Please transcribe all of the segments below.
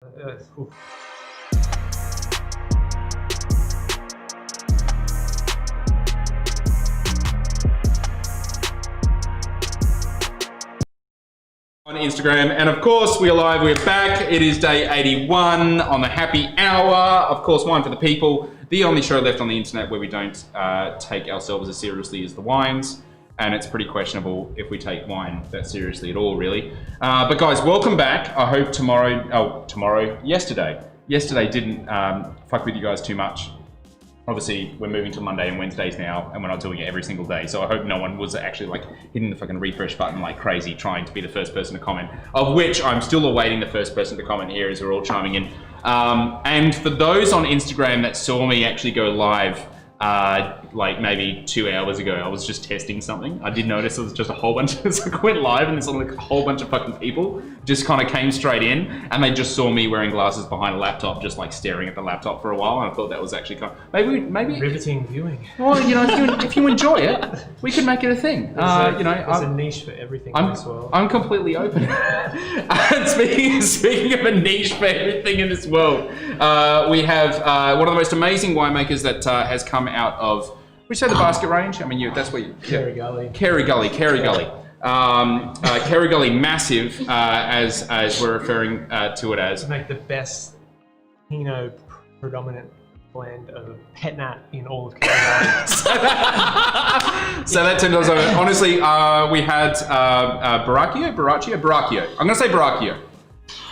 Oof. On Instagram, and of course we're live, we're back. It is day 81 on the happy hour. Of course, Wine for the People, the only show left on the internet where we don't take ourselves as seriously as the wines, and it's pretty questionable if we take wine that seriously at all, really. But guys, welcome back. I hope yesterday didn't fuck with you guys too much. Obviously, we're moving to Monday and Wednesdays now, and we're not doing it every single day. So I hope no one was actually like hitting the fucking refresh button like crazy, trying to be the first person to comment. Of which I'm still awaiting the first person to comment here as we're all chiming in. And for those on Instagram that saw me actually go live, like maybe 2 hours ago, I was just testing something. I did notice it was just a whole bunch of, so I went live and there's like a whole bunch of fucking people just kind of came straight in, and they just saw me wearing glasses behind a laptop, just like staring at the laptop for a while, and I thought that was actually kind of, maybe Riveting viewing. well, you know, if you enjoy it, we could make it a thing. You know, there's a niche for everything in this world. I'm completely open. And speaking of a niche for everything in this world, we have one of the most amazing winemakers that has come out of, we say the basket range. I mean, that's where you. Kerry Gully. Kerry Gully. Kerry Gully Massive, as we're referring to it as. Make the best Pinot predominant blend of pet nat in all of Kerry Gully. So that $10 over. Honestly, we had Borachio. I'm gonna say Borachio.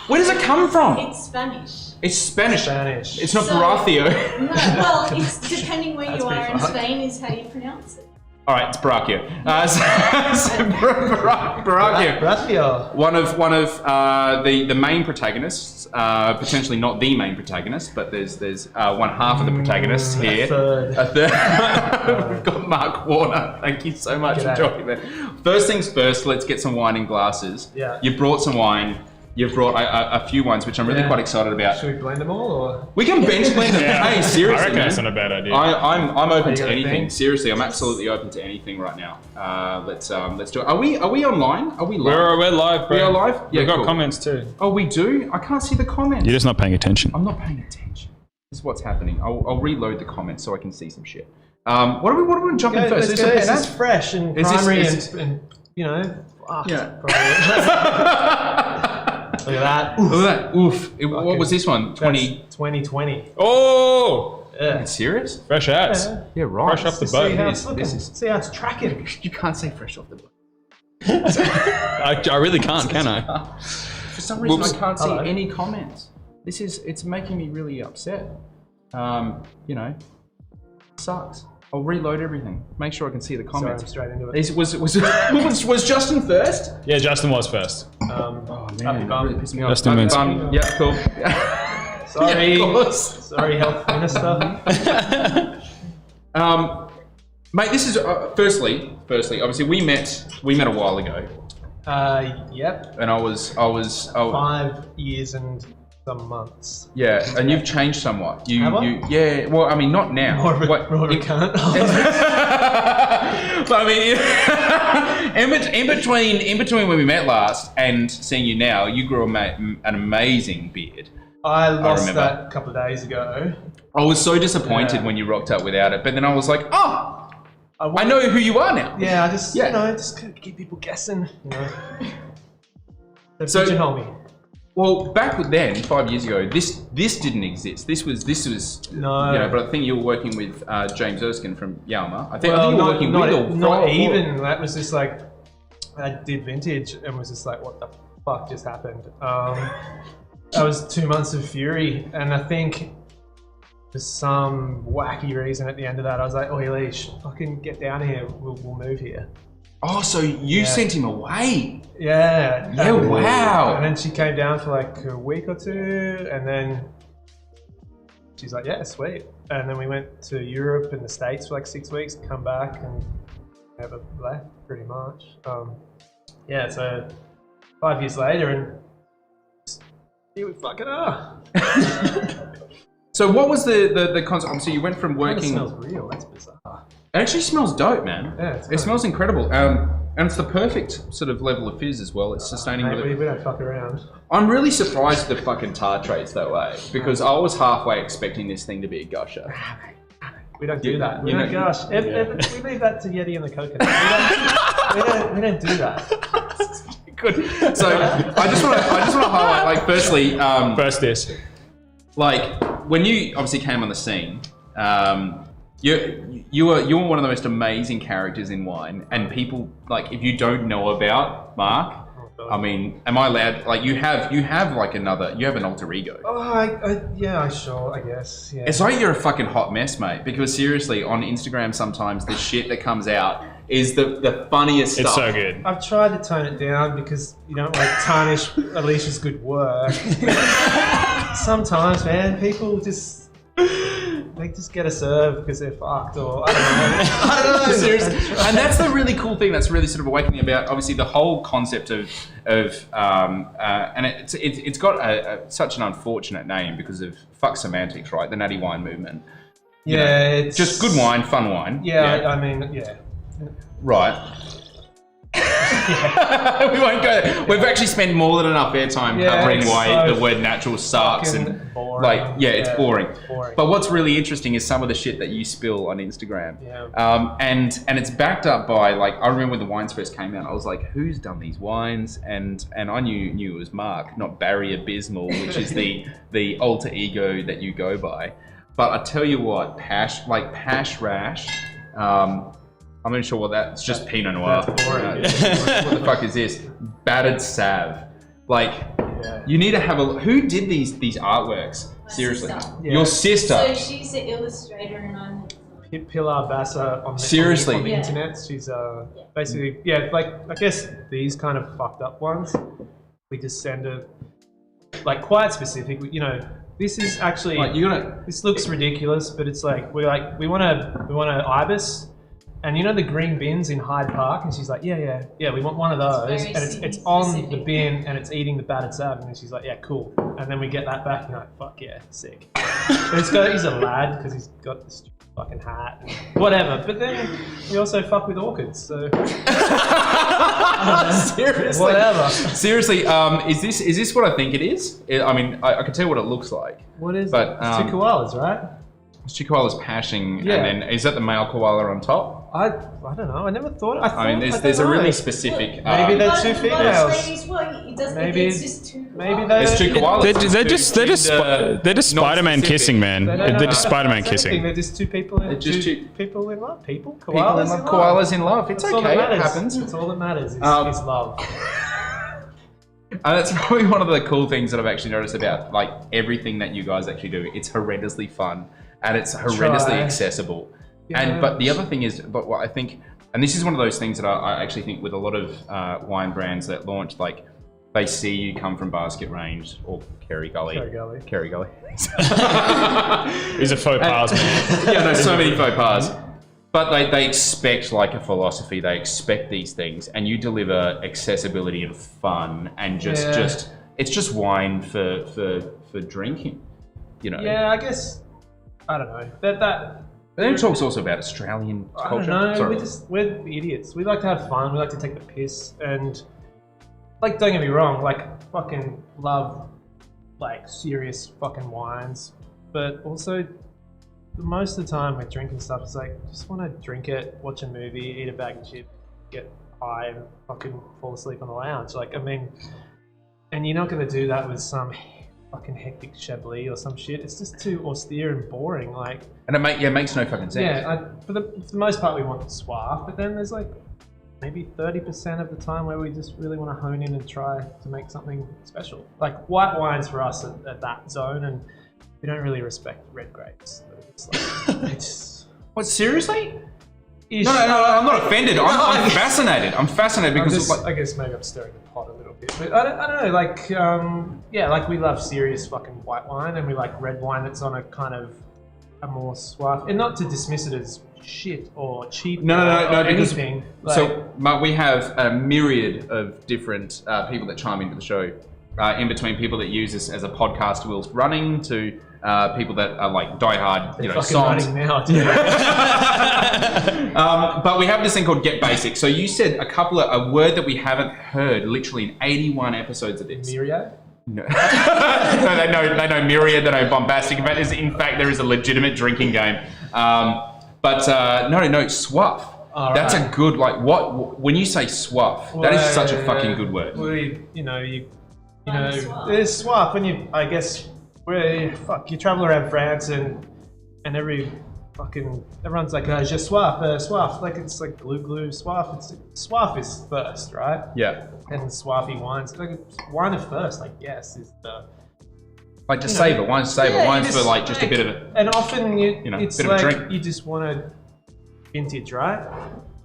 Where does it come from? It's Spanish. It's Spanish. Spanish. It's not So- Borachio. No, well, it's depending where That's you are pretty in fucked. Spain is how you pronounce it. All right, it's Borachio. Borachio. Borachio. One of the main protagonists, potentially not the main protagonist, but there's one half of the protagonists here. A third. We've got Mark Warner. Thank you so much for G'day. joining me. First things first, let's get some wine in glasses. Yeah. You brought some wine. You've brought a few wines, which I'm really quite excited about. Should we blend them all, or? We can bench blend them. Hey, seriously, I reckon man. that's not a bad idea. I'm open You to got a anything. thing? Seriously, I'm absolutely open to anything right now. Let's do it. Are we online? Are we live? We're live, bro. We are live? Yeah, We've got cool. comments too. Oh, we do? I can't see the comments. You're just not paying attention. I'm not paying attention. This is what's happening. I'll reload the comments so I can see some shit. What do we want to jump in first? Let's Is go. this This is fresh and Is this- primary is- and you know. Yeah. Look at that. Look at that. Oof. What was this one? 2020. Oh! Yeah. Serious? Fresh ass. Yeah. Yeah, right. Fresh off the See boat. how This it's looking. is- See how it's tracking. You can't say fresh off the boat. I really can't, can I? For some reason, Whoops. I can't see Hello. any comments. It's making me really upset. You know, sucks. I'll reload everything. Make sure I can see the Sorry, I'm comments. straight into it. Was Justin first? Yeah, Justin was first. Oh Happy man, bum. that really pissed me off. Justin wins. Yeah, cool. Sorry. Yeah, of course. Sorry, health minister. Mate, this is firstly, obviously we met a while ago, Yep. and I was 5 years and some months. yeah, and you've changed somewhat. Have I? Yeah. Well, I mean, not now. More of a You- cunt. But I mean, in between when we met last and seeing you now, you grew an amazing beard. I lost remember. that a couple of days ago. I was so disappointed Yeah. when you rocked up without it, but then I was like, oh, I wanted- know who you are now. Yeah, I just, Yeah. you know, just could keep people guessing, you know. They So- pigeonhole me. Well, back then, 5 years ago, this didn't exist. This was No. you know. But I think you were working with James Erskine from Yalma. I think Well, you were not, working not, with or not for- even. That was just like, I did vintage and was just like, what the fuck just happened? That was 2 months of fury, and I think for some wacky reason at the end of that, I was like, oh, Leash, fucking get down here. We'll move here. Oh, so you Yeah. sent him away? Yeah. Yeah, wow. And then she came down for like a week or two, and then she's like, yeah, sweet. And then we went to Europe and the States for like 6 weeks, come back and never left pretty much. Yeah, so 5 years later, and here we fucking are. So what was the concept? So you went from It working. smells real, that's bizarre. It actually smells dope, man. Yeah, it's It great. smells incredible. And it's the perfect sort of level of fizz as well. It's sustaining. Mate, we don't fuck around. I'm really surprised the fucking tartrates that way because I was halfway expecting this thing to be a gusher. We don't do that. We you don't know- gosh. We leave that to Yeti and the coconut. We don't do that. Good. So I just want to highlight, like, firstly, First this. like when you obviously came on the scene, you were one of the most amazing characters in wine, and people, like, if you don't know about Mark, I mean, am I allowed? Like, you have like you have an alter ego. Oh, yeah, sure, I guess. Yeah. It's like you're a fucking hot mess, mate. Because seriously, on Instagram, sometimes the shit that comes out is the funniest stuff. It's so good. I've tried to tone it down because you don't want to tarnish Alicia's good work. Sometimes, man, people just get a serve because they're fucked, or I don't know. Seriously. And that's the really cool thing that's really sort of awakening about, obviously, the whole concept of and it's got such an unfortunate name because of fuck semantics, right? The Natty Wine movement. You know, it's just good wine, fun wine. Yeah, I mean, yeah. Right. We won't go there. We've actually spent more than enough airtime covering it's why so the word natural sucks and boring. like, it's boring. boring. But what's really interesting is some of the shit that you spill on Instagram. Yeah. And it's backed up by, like, I remember when the wines first came out, I was like, who's done these wines? And I knew it was Mark, not Barry Abysmal, which is the alter ego that you go by. But I tell you what, Pash Rash, I'm not sure what that's just Pinot Noir. That's boring. What the fuck is this? Battered Sav. Like, you need to have who did these artworks? Seriously. sister. Yeah. Your sister. So she's the illustrator and I'm the Pilar Bassa on the, Seriously? on the Yeah. internet. She's basically, like, I guess these kind of fucked up ones, we just send her, like, quite specific. You know, this is actually, Like, you're gonna. this looks ridiculous, but it's like, we want a ibis. And you know the green bins in Hyde Park? And she's like, yeah, we want one of those. It's very And it's scene on the specific. bin and it's eating the battered salad. And she's like, yeah, cool. And then we get that back and you're like, fuck yeah, sick. But he's a lad because he's got this fucking hat and whatever. But then we also fuck with orchids, so Seriously. whatever. Seriously, is this what I think it is? I mean, I can tell you what it looks like. What is But, it? It's two koalas, right? It's two koalas pashing, Yeah. and then is that the male koala on top? I don't know. I never thought. I mean, there's a really specific. Maybe they're But two a lot of females. ladies, well, it doesn't, Maybe it's just two maybe koalas. There's two koalas. They're just not Spider-Man specific. kissing, man. They don't They're know. just Spider-Man Same kissing. thing, They're just two people. They're just two- people in love. People. People in love. Koalas in love. It's That's all okay. that It matters. happens. That's all that matters. Is love. And that's probably one of the cool things that I've actually noticed about, like, everything that you guys actually do. It's horrendously fun and it's horrendously Try. accessible. Yeah. But the other thing is, but what I think, and this is one of those things that I actually think with a lot of wine brands that launch, like, they see you come from Basket Range or Kerry Gully. Kerry Gully. These are faux pas, man. Yeah, no, so many faux pas. But they expect, like, a philosophy. They expect these things, and you deliver accessibility and fun, and just it's just wine for drinking, you know. Yeah, I guess. I don't know. That. But then it talks also about Australian I culture. don't know. Sorry. We're idiots. We like to have fun. We like to take the piss, and, like, don't get me wrong. Like, fucking love, like, serious fucking wines, but also, most of the time we're drinking stuff, it's like, just want to drink it, watch a movie, eat a bag of chips, get high, and fucking fall asleep on the lounge. Like, I mean, and you're not going to do that with some fucking hectic Chablis or some shit. It's just too austere and boring. Like, And it makes no fucking sense. yeah, for the most part we want suave, but then there's like maybe 30% of the time where we just really want to hone in and try to make something special. Like, white wines for us at that zone, and we don't really respect red grapes. It's like, it's What, seriously? ish. No, I'm not offended. I'm fascinated. I'm fascinated I'm because just, I guess maybe I'm stirring the pot a little bit, but I don't know. Like, like we love serious fucking white wine, and we like red wine that's on a kind of a more suave, and not to dismiss it as shit or cheap. No, or because anything. Like, so Mark, we have a myriad of different people that chime into the show in between people that use this as a podcast whilst running to people that are like diehard, They're fucking songs. running now, too. But we have this thing called Get Basic. So you said a word that we haven't heard literally in 81 episodes of this. Myriad? No. No, they know Myriad, they know Bombastic. In fact, there is a legitimate drinking game. But no, Swaff. That's a good, when you say Swaff, that is such a fucking good word. Well, there's Swaff when you travel around France and everyone's like, je soif, soif. Like, it's like glue, Swaff. Swaff is first, right? Yeah. And Swaffy wines. Like, wine of first, I guess, is the... Like, just savor. Wine's savor. Yeah, Wine's for, just a bit of a... And often, it's bit of a like, drink. you just want a vintage, right?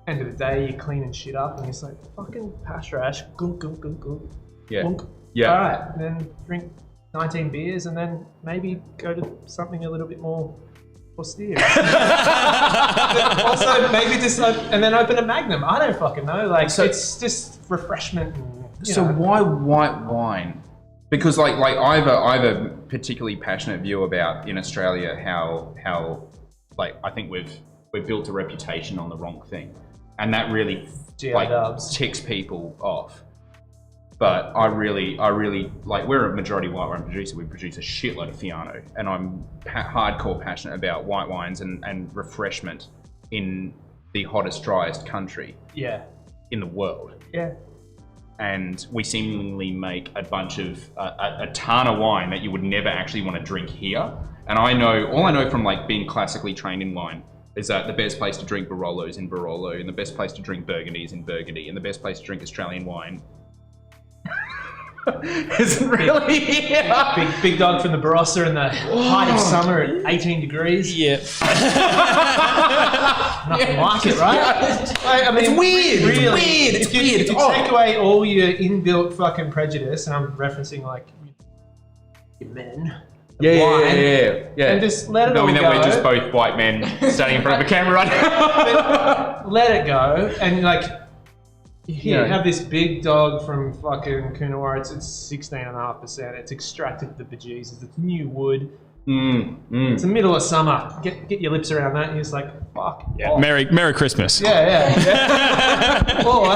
End of the day, you're cleaning shit up, and it's like, fucking pash rash, gunk, gunk, gunk, gunk. Yeah. Gunk. Yeah. All right, then drink 19 beers, and then maybe go to something a little bit more austere. Also, maybe just and then open a Magnum. I don't fucking know. Like, so it's just refreshment. And, why white wine? Because I have a particularly passionate view about in Australia how I think we've built a reputation on the wrong thing, and that really ticks people off. But I really we're a majority white wine producer. We produce a shitload of Fiano, and I'm hardcore passionate about white wines and refreshment in the hottest, driest country in the world. Yeah. And we seemingly make a bunch of a ton of wine that you would never actually want to drink here. And all I know from being classically trained in wine is that the best place to drink Barolo is in Barolo, and the best place to drink Burgundy is in Burgundy, and the best place to drink Australian wine isn't really big dog from the Barossa in the height of summer at 18 degrees. Yeah. Nothing like it, right? Yeah. I mean, it's weird. Really, It's weird. If you take away all your inbuilt fucking prejudice, and I'm referencing men. Yeah. And just let it all Knowing go. that we're just both white men standing in front of a camera right now. Let it go, and have this big dog from fucking Coonawarra. It's 16.5%. It's extracted the bejesus. It's new wood. It's the middle of summer. Get your lips around that, and you're just like, fuck. Yeah. Merry Christmas. Yeah. Or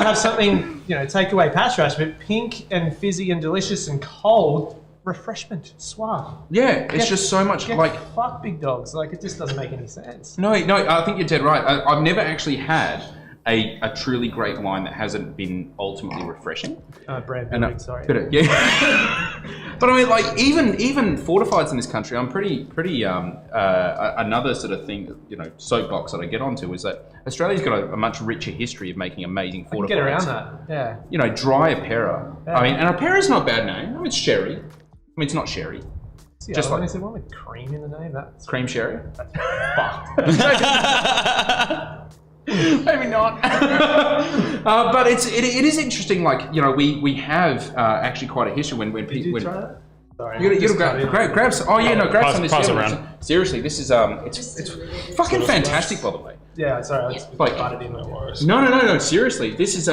have something, take away pash rash, but pink and fizzy and delicious and cold refreshment, suave. Yeah, it's just so much fuck big dogs. It just doesn't make any sense. No, I think you're dead right. I've never actually had a truly great wine that hasn't been ultimately refreshing. Brand building, sorry. But I mean, even fortifieds in this country, I'm pretty. Another sort of thing, soapbox that I get onto is that Australia's got a much richer history of making amazing fortifieds. Get around that, yeah. Dry Apera. Yeah. I mean, and Apera's not a bad name. I mean, it's sherry. I mean, it's not sherry. Just is there one with cream in the name? That's cream sherry. That's fucked. Maybe not. But it is interesting. We have actually quite a history when people. Did you try that? Sorry, you gotta grab some. Oh yeah, no, grab some. Pass it around. Seriously, this is it's fucking fantastic, by the way. Yeah, sorry, let's bite it in. No. Seriously, this is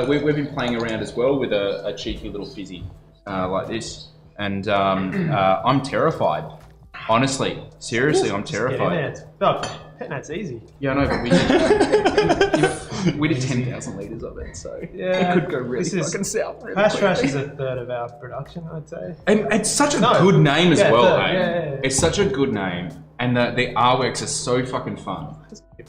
we've been playing around as well with a cheeky little fizzy like this, and I'm terrified. Honestly, seriously, I'm terrified. That's easy. Yeah, I know, but we did 10,000 litres of it, so it could go really fucking south. Really Pash Rash is a third of our production, I'd say. And it's such a good name as well, hey? Yeah. It's such a good name, and the artworks are so fucking fun.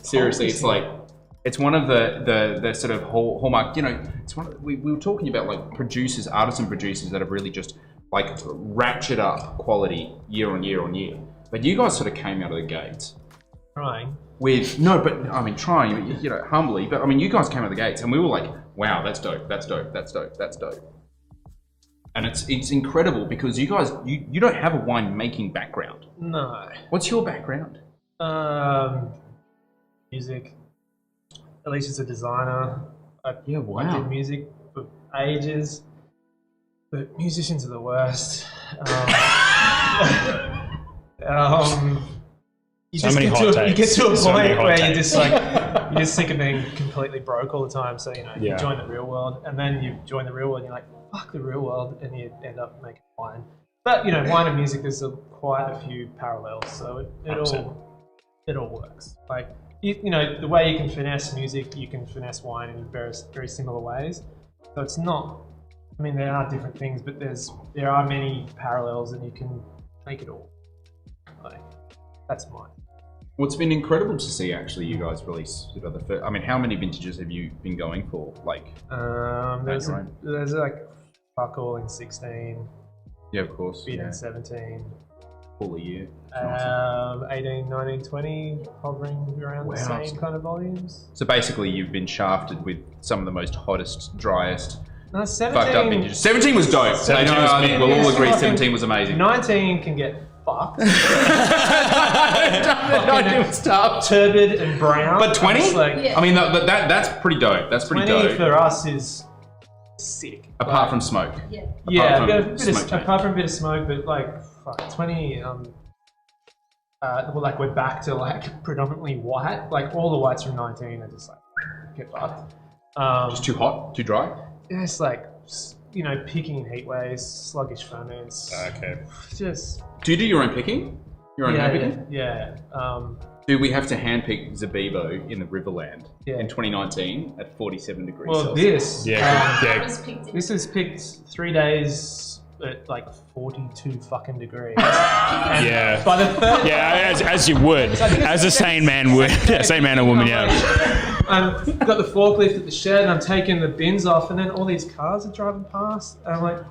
Seriously, it's one of the sort of hallmark. It's we were talking about producers, artisan producers that have really just ratchet up quality year on year on year. But you guys sort of came out of the gates. Trying. Trying, humbly, but I mean, you guys came out of the gates and we were like, wow, that's dope. And it's incredible because you guys, you don't have a winemaking background. No. What's your background? Music. Alicia's a designer. I did music for ages, but musicians are the worst. You get to a point where you're just you're just sick of being completely broke all the time. So you join the real world, and then you join the real world, and you're like, fuck the real world, and you end up making wine. But you know, wine and music, there's quite a few parallels, so it all works. Like you know, the way you can finesse music, you can finesse wine in very similar ways. So it's not. I mean, there are different things, but there are many parallels, and you can make it all. Like, that's mine. What's been incredible to see, actually, you guys release sort of the first. I mean, how many vintages have you been going for? Like, there's like fuck all in 16. Yeah, of course. Bit in 17. Full a year. 18, 19, 20, hovering around the same kind of volumes. So basically, you've been shafted with some of the most hottest, driest, no, 17, fucked up vintages. 17 was dope. 17 I think we'll all agree fucking 17 was amazing. 19 can get fucked. 19 was tough. Turbid and brown. But 20? Like, I mean, that's pretty dope. That's pretty 20 dope. for us is sick. Apart from smoke. Yeah. Apart from a bit of smoke, but like, fuck, 20, well, like we're back to like predominantly white. Like all the whites from 19 are just like, get fucked. Just too hot? Too dry? It's like, you know, picking in heat waves, sluggish ferments. Okay. Just. Do you do your own picking? Your own hand picking? Yeah. Dude, we have to handpick Zabibo in the Riverland in 2019 at 47 degrees Celsius. This is picked 3 days at like 42 fucking degrees. And by the third as you would, as a sane man would, sane man or woman, I've got the forklift at the shed and I'm taking the bins off, and then all these cars are driving past, and I'm like,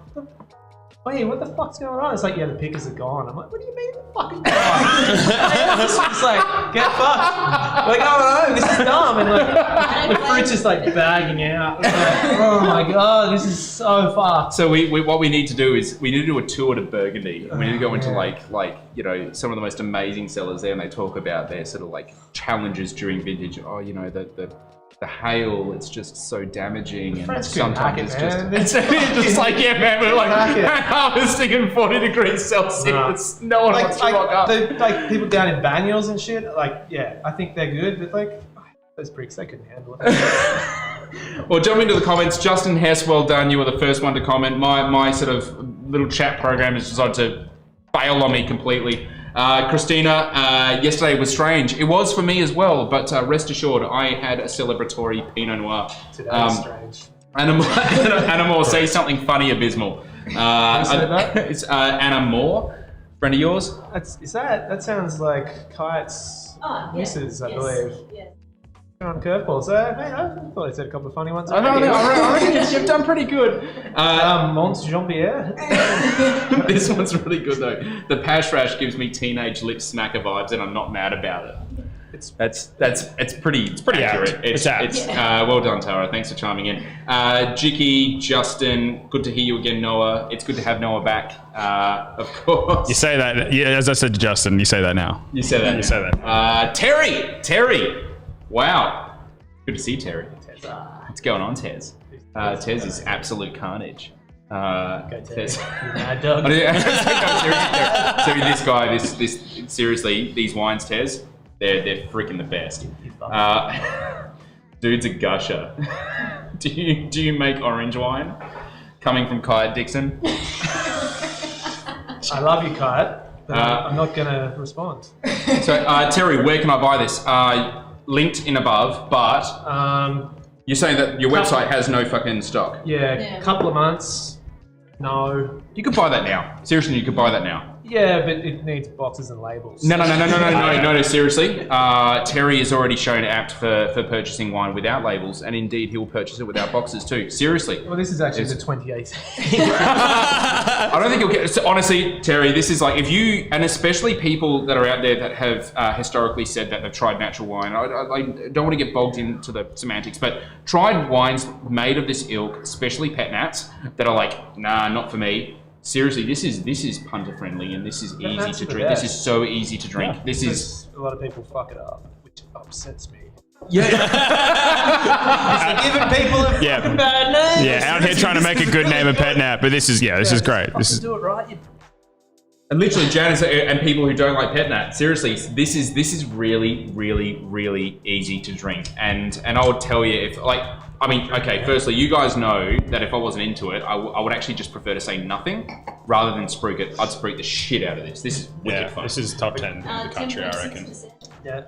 wait, what the fuck's going on? It's like, yeah, the pickers are gone. I'm like, what do you mean the fucking gone? It's like, get fucked. Like, oh no, this is dumb. And like, the fruit's just like bagging out. It's like, oh my god, this is so fucked. So what we need to do is we need to do a tour to Burgundy. We need to go into like you know, some of the most amazing cellars there, and they talk about their sort of like challenges during vintage. Oh, you know, the hail, it's just so damaging, and sometimes it's just like, yeah, man, we're like harvesting in 40 degrees Celsius. No one wants to rock up. Like people down in Banyuls and shit, like, yeah, I think they're good, but like, those bricks, they couldn't handle it. Well, jump into the comments. Justin Hess, well done. You were the first one to comment. My sort of little chat program has decided to bail on me completely. Christina, yesterday was strange. It was for me as well, but rest assured, I had a celebratory Pinot Noir. Today was strange. Anna Moore, say something funny, abysmal. It's Anna Moore, friend of yours? That sounds like Kite's missus, I believe. Yes. On curveballs. Mate, I thought I said a couple of funny ones. I reckon you've done pretty good. Mons Jean-Pierre. This one's really good though. The Pash Rash gives me teenage lip smacker vibes, and I'm not mad about it. It's pretty accurate. It's well done, Tara. Thanks for chiming in. Jicky, Justin, good to hear you again, Noah. It's good to have Noah back, of course. You say that, as I said to Justin, you say that now. You say that. Terry. Wow. Good to see Terry. What's going on, Tez? Tez is absolute carnage. Tez. Mad dog. Seriously, these wines, Tez, they're freaking the best. Dude's a gusher. Do you make orange wine? Coming from Kite Dixon. I love you, Kite, but I'm not going to respond. So, Terry, where can I buy this? Linked in above, but you're saying that your website has no fucking stock. Yeah, couple of months. No. You could buy that now. Seriously, you could buy that now. Yeah, but it needs boxes and labels. No, seriously. Terry is already shown apt for purchasing wine without labels, and indeed he will purchase it without boxes too. Seriously. Well, this is actually the 2018. I don't think you'll get... So honestly, Terry, this is like, if you... And especially people that are out there that have historically said that they've tried natural wine. I don't want to get bogged into the semantics, but tried wines made of this ilk, especially pet nats, that are like, nah, not for me. Seriously, this is punter friendly, and this is easy to drink. This is so easy to drink. This is a lot of people fuck it up, which upsets me. Yeah. Giving people a bad name. Yeah, out here trying to make a good name of Pet Nat, but this is great. This is do it right. And literally, Janice and people who don't like pet nat, seriously, this is really, really, really easy to drink. And I would tell you if okay, firstly, you guys know that if I wasn't into it, I would actually just prefer to say nothing rather than spruik it. I'd spruik the shit out of this. This is wicked fun. This is top 10 in the country, I reckon. Yeah,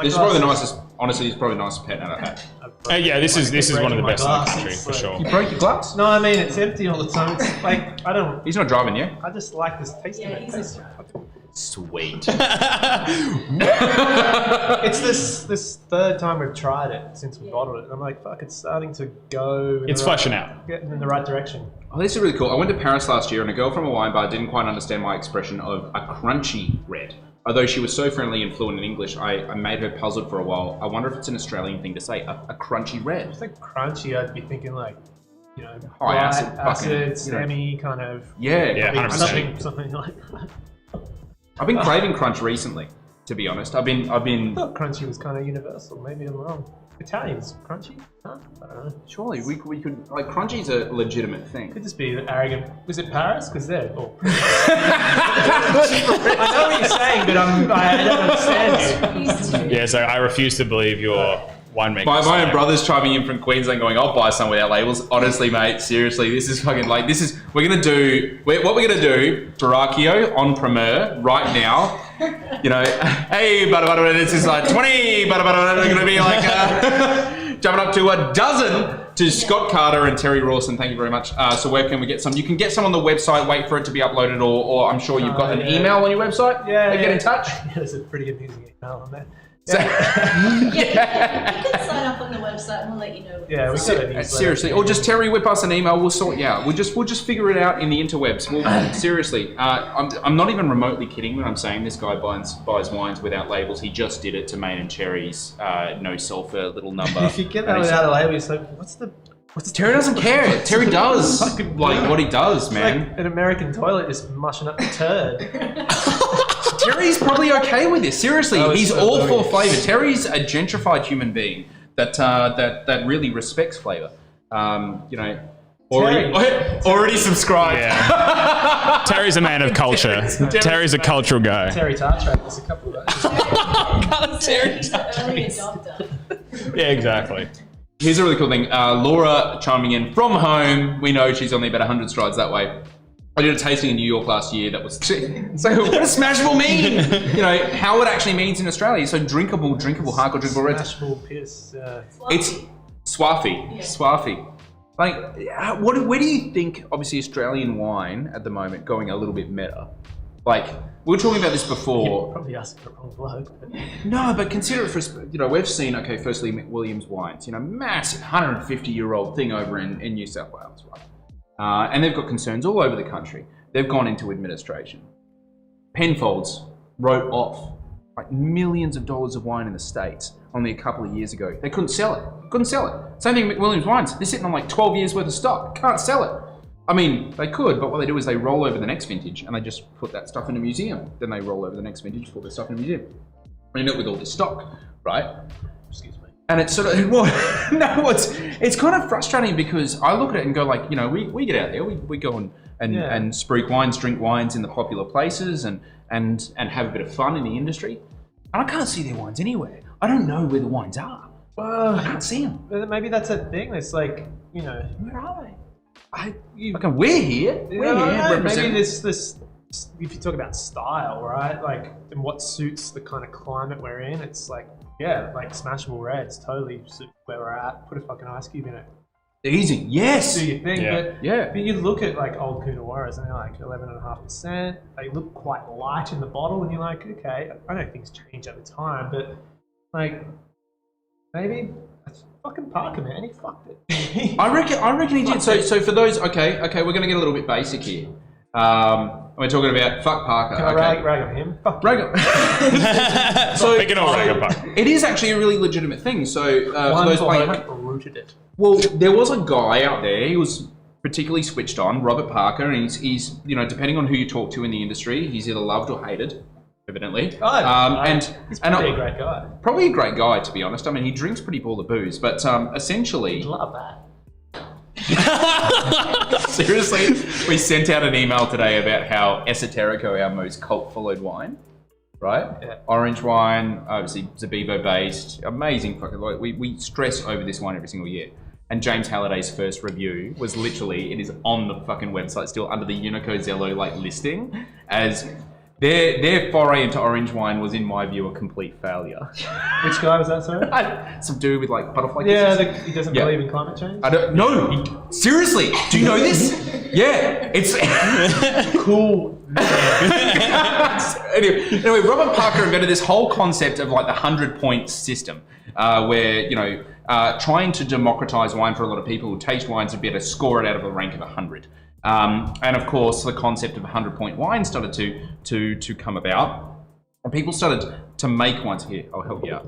this is probably the nicest. Honestly, it's probably the nicest pet nat I've had. This is one of the best in the country for sure. You broke your glass? No, I mean it's empty all the time. It's like I don't. He's not driving you. I just like this taste of it. he's It's, Sweet. it's this third time we've tried it since we bottled it. And I'm like, fuck, it's starting to go. It's fleshing out. Getting in the right direction. Oh, this is really cool. I went to Paris last year and a girl from a wine bar didn't quite understand my expression of a crunchy red. Although she was so friendly and fluent in English, I made her puzzled for a while. I wonder if it's an Australian thing to say, a crunchy red. If it's like crunchy, I'd be thinking like, High acid, acid, semi kind of. Yeah, 100%. Something like that. I've been craving crunch recently, to be honest. I've been. I thought crunchy was kind of universal. Maybe I'm wrong. Italians, crunchy? Huh? I don't know. Surely we could, like, crunchy's a legitimate thing. Could just be arrogant. Was it Paris? Because they're all I know what you're saying, but I don't understand you. Yeah, so I refuse to believe your winemaking. My own brother's chiming in from Queensland going, I'll buy some without labels. Honestly, mate, seriously, this is fucking like, what we're going to do, Borachio on Premier right now, hey, this is like 20, they're going to be like, jumping up to a dozen to Scott Carter and Terry Rawson. Thank you very much. So where can we get some? You can get some on the website, wait for it to be uploaded, or I'm sure you've got an email on your website. Yeah. Get in touch. There's a pretty amusing email on there. You can sign up on the website and we'll let you know. Yeah, we got it. Seriously, or just Terry, whip us an email. We'll sort you out. We'll just figure it out in the interwebs. Seriously, I'm not even remotely kidding when I'm saying this guy buys wines without labels. He just did it to Main and Cherry's no sulfur little number. If you get that without a label, it's like, what's the Terry doesn't care. Terry does like what he does, man. Like an American toilet just mushing up the turd. Terry's probably okay with this. Seriously, he's all for flavour. Terry's a gentrified human being that really respects flavour. Already subscribed. Yeah. Terry's a man of culture. Terry's a cultural guy. Terry Tartrack, there's a couple of those. Terry Early adopter. Yeah, exactly. Here's a really cool thing. Laura chiming in from home. We know she's only about 100 strides that way. I did a tasting in New York last year that was... So what does smashable mean? How it actually means in Australia. So drinkable, hardcore, drinkable red. Smashable piss. It's swaffy. Yeah. Swaffy. Like, where do you think, obviously, Australian wine at the moment going a little bit meta? Like, we were talking about this before. Probably asking the wrong bloke. But... No, but consider it for, we've seen, firstly, McWilliams wines, massive 150-year-old thing over in New South Wales, right? And they've got concerns all over the country. They've gone into administration. Penfolds wrote off like millions of dollars of wine in the States only a couple of years ago. They couldn't sell it. Same thing with McWilliams wines. They're sitting on like 12 years worth of stock. Can't sell it. I mean, they could, but what they do is they roll over the next vintage and they just put that stuff in a museum. Then they roll over the next vintage, put their stuff in a museum. And end up with all this stock, right? Excuse me. And it's sort of, it's kind of frustrating because I look at it and go like, we get out there, we go and spruik wines, drink wines in the popular places and have a bit of fun in the industry. And I can't see their wines anywhere. I don't know where the wines are. Well, I can't see them. Maybe that's a thing. It's like, where are they? We're here. Maybe this. If you talk about style, right? Like, and what suits the kind of climate we're in, it's like, like smashable reds totally suit where we're at. Put a fucking ice cube in it. Easy, yes. Do your thing, but you look at like old Coonawarras and they're like 11.5%. They look quite light in the bottle, and you're like, okay, I know things change over time, but like maybe that's fucking Parker, man. He fucked it. I reckon he did. So for those, okay, we're gonna get a little bit basic here. We're talking about fuck Parker. Can I rag on him? Fuck rag on. So we can all rag on Parker. It is actually a really legitimate thing. So for those playing, rooted it. Well, there was a guy out there. He was particularly switched on, Robert Parker, and he's depending on who you talk to in the industry, he's either loved or hated. Evidently, he's probably a great guy. Probably a great guy, to be honest. I mean, he drinks pretty ball of booze, but essentially, love that. Seriously, we sent out an email today about how Esoterico, our most cult-followed wine, right? Yeah. Orange wine, obviously Zabibo-based, amazing fucking. Like, we stress over this wine every single year. And James Halliday's first review was literally, it is on the fucking website still under the Unico Zello like listing as their foray into orange wine was, in my view, a complete failure. Which guy was that, sorry? Some dude with like butterfly Yeah, kisses. he doesn't believe in climate change? I don't know. Seriously, do you know this? Yeah, it's Cool. anyway, Robert Parker invented this whole concept of like the 100-point system, where trying to democratize wine for a lot of people who taste wines would be able to score it out of a rank of 100. And of course, the concept of 100-point wine started to come about, and people started to make wines. Here, I'll help you out.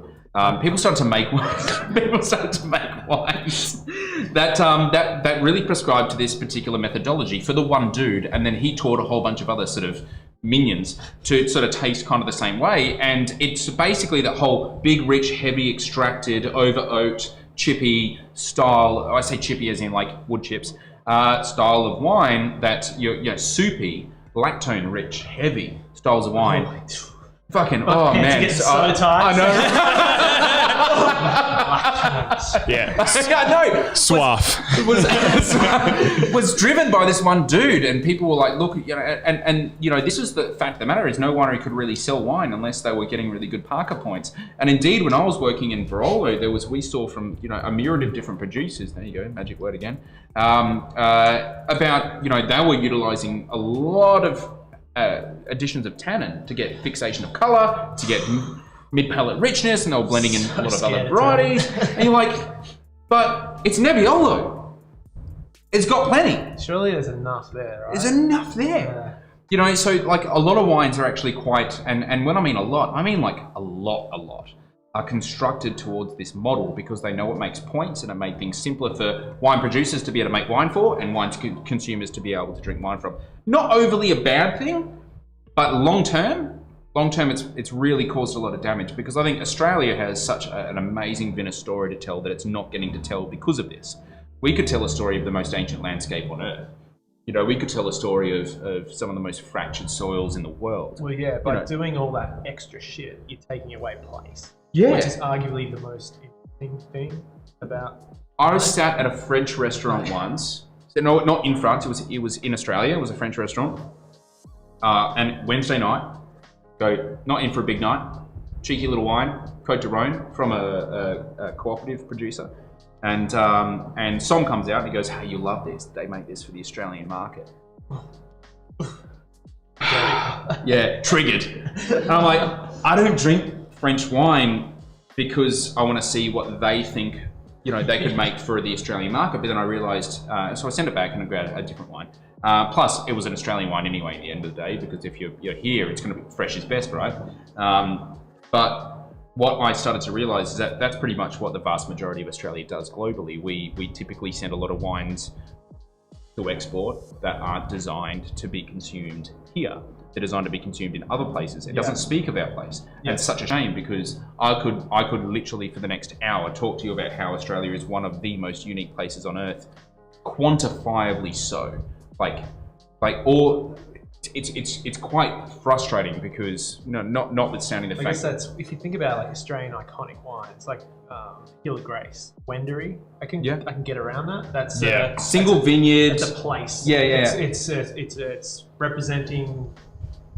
People started to make wines. People started to make wines that really prescribed to this particular methodology for the one dude, and then he taught a whole bunch of other sort of minions to sort of taste kind of the same way. And it's basically that whole big, rich, heavy, extracted, over oaked, chippy style. I say chippy as in like wood chips. Style of wine that you're soupy, lactone rich, heavy styles of wine. Fucking man, Getting so tight. I know. Yeah. I know. Suave. Was driven by this one dude, and people were like, look, and this is the fact of the matter is no winery could really sell wine unless they were getting really good Parker points. And indeed, when I was working in Borachio, we saw from a myriad of different producers. There you go, magic word again. About they were utilizing a lot of additions of tannin to get fixation of color, to get mid-palate richness, and they were blending in a lot of other varieties. And you're like, but it's Nebbiolo. It's got plenty. Surely there's enough there, right? There's enough there. So like a lot of wines are actually quite, and when I mean a lot, I mean like a lot, are constructed towards this model because they know it makes points, and it made things simpler for wine producers to be able to make wine for, and wine consumers to be able to drink wine from. Not overly a bad thing, but long term, it's really caused a lot of damage, because I think Australia has such an amazing vinous story to tell that it's not getting to tell because of this. We could tell a story of the most ancient landscape on Earth. We could tell a story of some of the most fractured soils in the world. Well, yeah, by doing all that extra shit, you're taking away place. Yeah. Which is arguably the most interesting thing about... I was sat at a French restaurant once. So no, not in France, it was in Australia. It was a French restaurant. And Wednesday night, not in for a big night, cheeky little wine, Côte de Rhône from a cooperative producer. And Som comes out and he goes, hey, you love this. They make this for the Australian market. Yeah, triggered. And I'm like, I don't drink French wine because I want to see what they think, they could make for the Australian market. But then I realized, so I sent it back and I grabbed a different wine. Plus, it was an Australian wine anyway at the end of the day, because if you're here, it's going to be fresh is best, right? But what I started to realize is that that's pretty much what the vast majority of Australia does globally. We typically send a lot of wines to export that aren't designed to be consumed here. They're designed to be consumed in other places. It doesn't speak of our place. And it's such a shame, because I could literally for the next hour talk to you about how Australia is one of the most unique places on Earth, quantifiably so. It's quite frustrating because notwithstanding the I fact guess that's, if you think about like Australian iconic wines, like Hill of Grace, Wendouree, I can get around that. That's single vineyard. It's a place. It's representing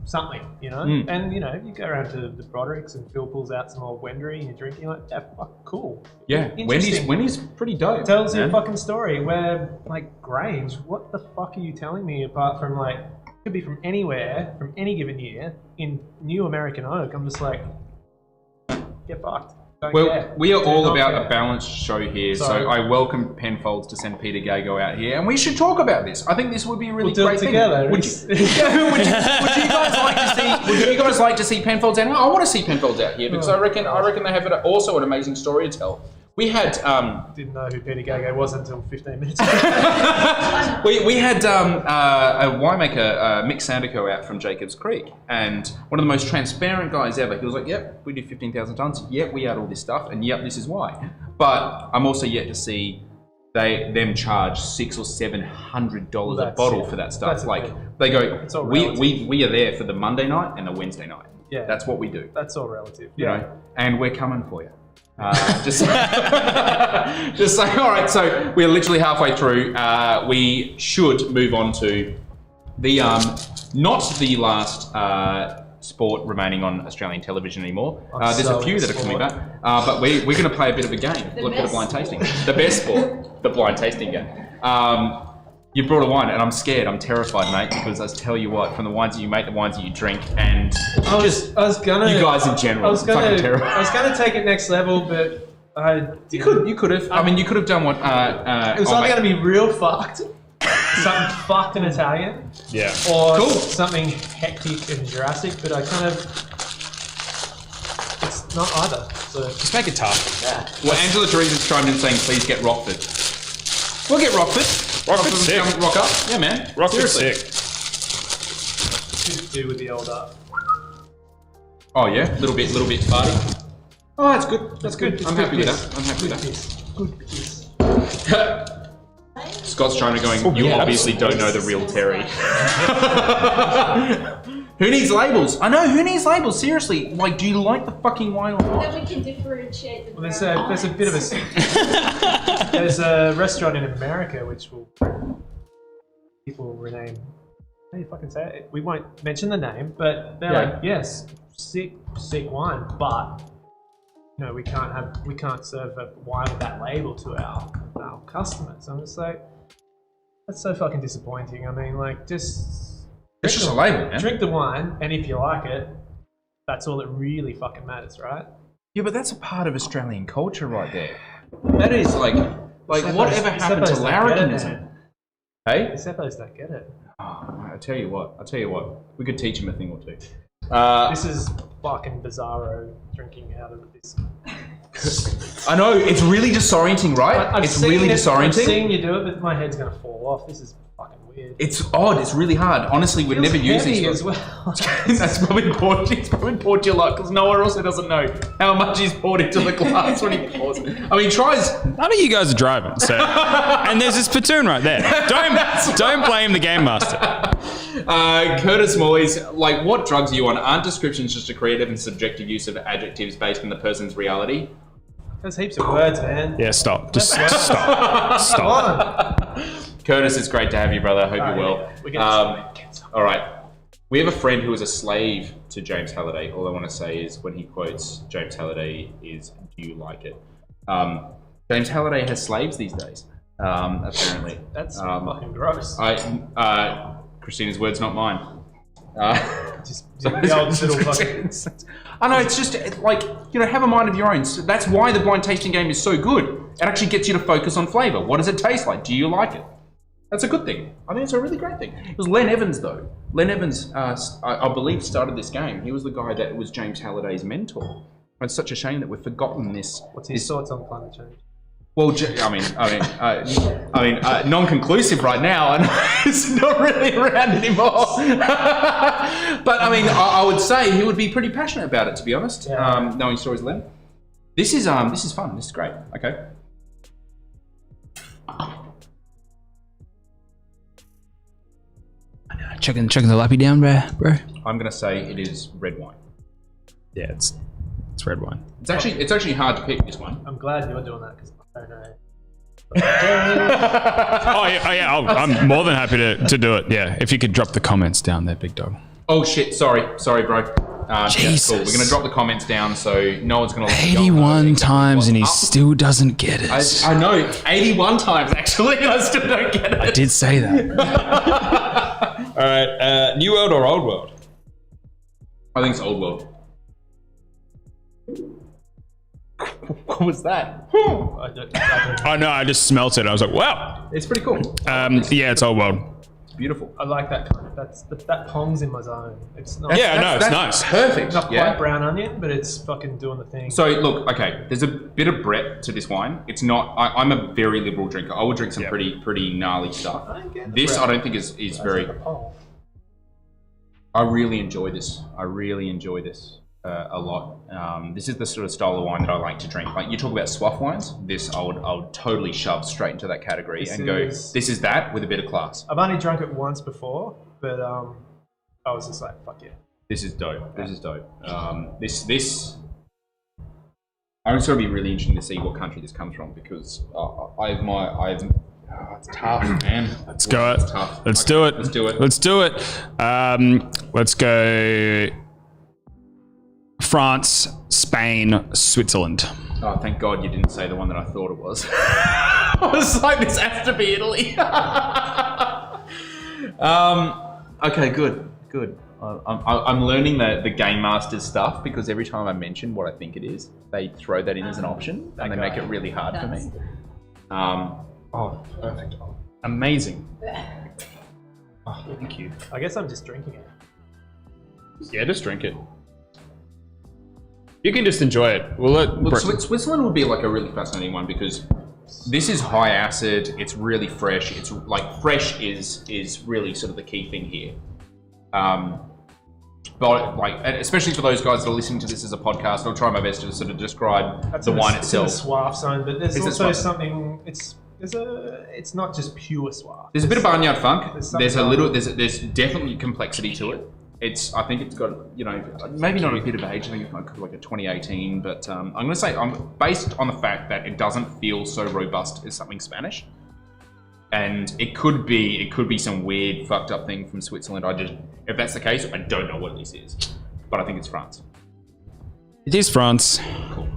something, And you go around to the Brodericks and Phil pulls out some old Wendouree and you're drinking, you're like, yeah, fuck, cool. Yeah, Wendy's pretty dope. Tells you a fucking story. Where like Grange, what the fuck are you telling me apart from like, could be from anywhere, from any given year, in new American oak? I'm just like, get fucked. We are all about a balanced show here, so I welcome Penfolds to send Peter Gago out here, and we should talk about this. I think this would be a really great thing. Would you guys like to see Penfolds out here? I want to see Penfolds out here because I reckon they have also an amazing story to tell. We had didn't know who Peter Gago was until 15 minutes ago. we had a winemaker, Mick Sandico, out from Jacobs Creek, and one of the most transparent guys ever. He was like, "Yep, we did 15,000 tons. Yep, we had all this stuff, and yep, this is why." But I'm also yet to see them charge $600 or $700 a bottle for that stuff. That's the Like thing. they go, It's all we are there for the Monday night and the Wednesday night. Yeah. That's what we do. That's all relative. You know, and we're coming for you. Just saying. All right, so we're literally halfway through. We should move on to the not the last sport remaining on Australian television anymore. There's a few that are coming back, but we're going to play a bit of a game, a bit of blind tasting. The best sport, the blind tasting game. You brought a wine, and I'm scared. I'm terrified, mate, because I tell you what, from the wines that you make, the wines that you drink, and you guys in general, I was fucking terrible. I was gonna take it next level, but You could have. I mean, you could have done what. it was either gonna be real fucked, something fucked in Italian, Yeah. or something hectic and Jurassic. But I kind of, it's not either. So Just make it tough. yeah. Well, Angela Teresa's chimed in saying, "Please get Rockford." We'll get Rockford. Rockford's sick. Come rock up, yeah, man. Rockford's Seriously. sick. Could do with the old up. Oh yeah, little bit party. Oh, that's good. That's good. I'm happy with piss. that. I'm happy with Good piss. that. Scott's trying to going. You yeah, obviously don't know the real Terry. Who needs labels? I know. Who needs labels? Seriously, like, do you like the fucking wine or not? Then we can differentiate the Well, there's a bit of a there's a restaurant in America which people will rename. How do you fucking say it? We won't mention the name, but they're like, yes, sick wine, but no, we can't serve a wine with that label to our customers. I'm just like, that's so fucking disappointing. I mean, like, It's just a label, man. drink the wine, and if you like it, that's all that really fucking matters, right? Yeah, but that's a part of Australian culture right there. That is Like whatever happened to larrikinism? Hey? The Seppos don't get it. Oh, I tell you what. We could teach him a thing or two. This is fucking bizarro drinking out of this. I know, it's really disorienting, right? It's really disorienting. I've seen you do it, but my head's gonna fall off. This is fucking weird. It's odd. It's really hard. Honestly, we've never used heavy these. as well. That's probably poured. It's probably poured your luck because no one else doesn't know how much he's poured into the glass when he pours it. I mean, he tries. None of you guys are driving, so and there's this platoon right there. Don't blame the game master. Curtis Morley's like, what drugs are you on? Aren't descriptions just a creative and subjective use of adjectives based on the person's reality? There's heaps of words, man. Yeah, stop. Just stop. Stop. Curtis, it's great to have you, brother. I hope you're well. Yeah. We're gonna All right. We have a friend who was a slave to James Halliday. All I want to say is when he quotes James Halliday is, do you like it? James Halliday has slaves these days, apparently. That's fucking gross. Christina's words, not mine. Just the old little fucking. I know, it's just like, you know, have a mind of your own. So that's why the blind tasting game is so good. It actually gets you to focus on flavour. What does it taste like? Do you like it? That's a good thing. I think it's a really great thing. It was Len Evans, though. Len Evans, I believe, started this game. He was the guy that was James Halliday's mentor. It's such a shame that we've forgotten this. What's his thoughts on climate change? Well, non-conclusive right now, and it's not really around anymore. But I mean, I would say he would be pretty passionate about it, to be honest. Yeah. Knowing stories, Len. This is fun. This is great. Okay. Chucking the lappy down, bro. I'm gonna say it is red wine. Yeah, it's red wine. It's actually hard to pick this one. I'm glad you're doing that because I don't know. Oh yeah. I'm more than happy to do it. Yeah, if you could drop the comments down there, big dog. Oh shit! Sorry, bro. Jesus. Yeah, cool. We're gonna drop the comments down so no one's gonna. 81 times and he still doesn't get it. I know, 81 times actually, and I still don't get it. I did say that. All right, New World or Old World? I think it's Old World. What was that? I don't. Oh no, I just smelt it. I was like, wow. It's pretty cool. Yeah, it's old world. It's beautiful. I like that kind of. That pong's in my zone. It's not. Yeah, no, it's nice. Perfect. It's not quite brown onion, but it's fucking doing the thing. So look, okay, there's a bit of breadth to this wine. It's not. I'm a very liberal drinker. I will drink some pretty gnarly stuff. This I don't think is very. Like a pong. I really enjoy this. a lot. This is the sort of style of wine that I like to drink. Like you talk about swaff wines, this I would totally shove straight into that category this is that with a bit of class. I've only drunk it once before, but I was just like, fuck yeah. This is dope. This is dope. This. I'm sort of be really interesting to see what country this comes from because it's tough, man. Let's go. It's tough. Let's do it. Let's do it. Let's do it. Let's go. France, Spain, Switzerland. Oh, thank God you didn't say the one that I thought it was. I was like, this has to be Italy. Okay, good. I'm learning the Game Masters stuff because every time I mention what I think it is, they throw that in as an option and they make it really hard for me. Oh, perfect. Oh, amazing. Oh, thank you. I guess I'm just drinking it. Yeah, just drink it. You can just enjoy it. Look, Switzerland would be like a really fascinating one because this is high acid. It's really fresh. It's like fresh is really sort of the key thing here. But like, especially for those guys that are listening to this as a podcast, I'll try my best to sort of describe the wine itself. It's in the Swaff zone, but there's also something. It's not just pure Swaff. There's a bit of barnyard funk. There's definitely complexity to it. I think it's got, maybe not a bit of age. I think it's like a 2018, but I'm going to say based on the fact that it doesn't feel so robust as something Spanish, and it could be some weird fucked up thing from Switzerland. If that's the case, I don't know what this is, but I think it's France. It is France. Cool.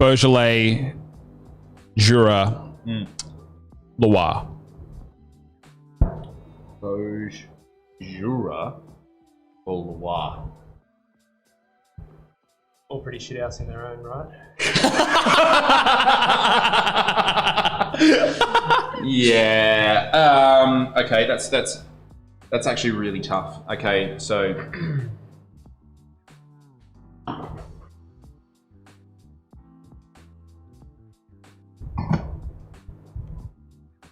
Beaujolais, Jura, Loire. Jura or Loire? All pretty shit house in their own right. Yeah. Okay, that's actually really tough. Okay, so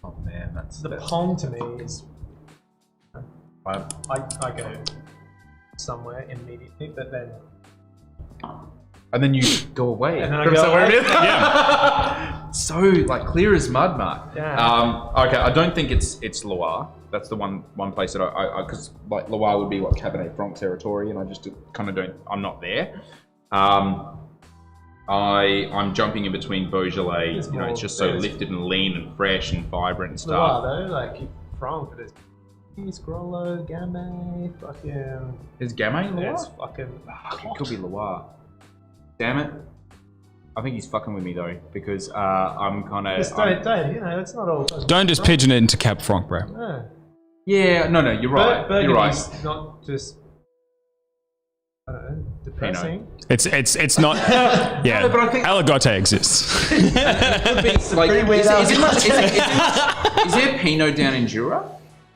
oh man, that's Pong to me is. I go somewhere immediately, but then. And then you go away. And then I go away. Yeah. So like clear as mud, Mark. Yeah. Okay, I don't think it's Loire. That's the one place that I because like Loire would be like Cabernet Franc territory, and I just kind of don't. I'm not there. I'm jumping in between Beaujolais. It's just so lifted and lean and fresh and vibrant and stuff. Loire though, like Franc, but it's Grollo, Gamay, fucking. Is Gamay Loire? Yeah, it's fucking. It could be Loire. Damn it. I think he's fucking with me though, because I'm kind of. Don't, it's not all. Don't just pigeon it into Cab Franc, bro. No. Yeah, no, you're right. You're right. Not just. I don't know, depressing. It's not. Yeah, no, but I think Aligote exists. It could be like, is there Pinot down in Jura?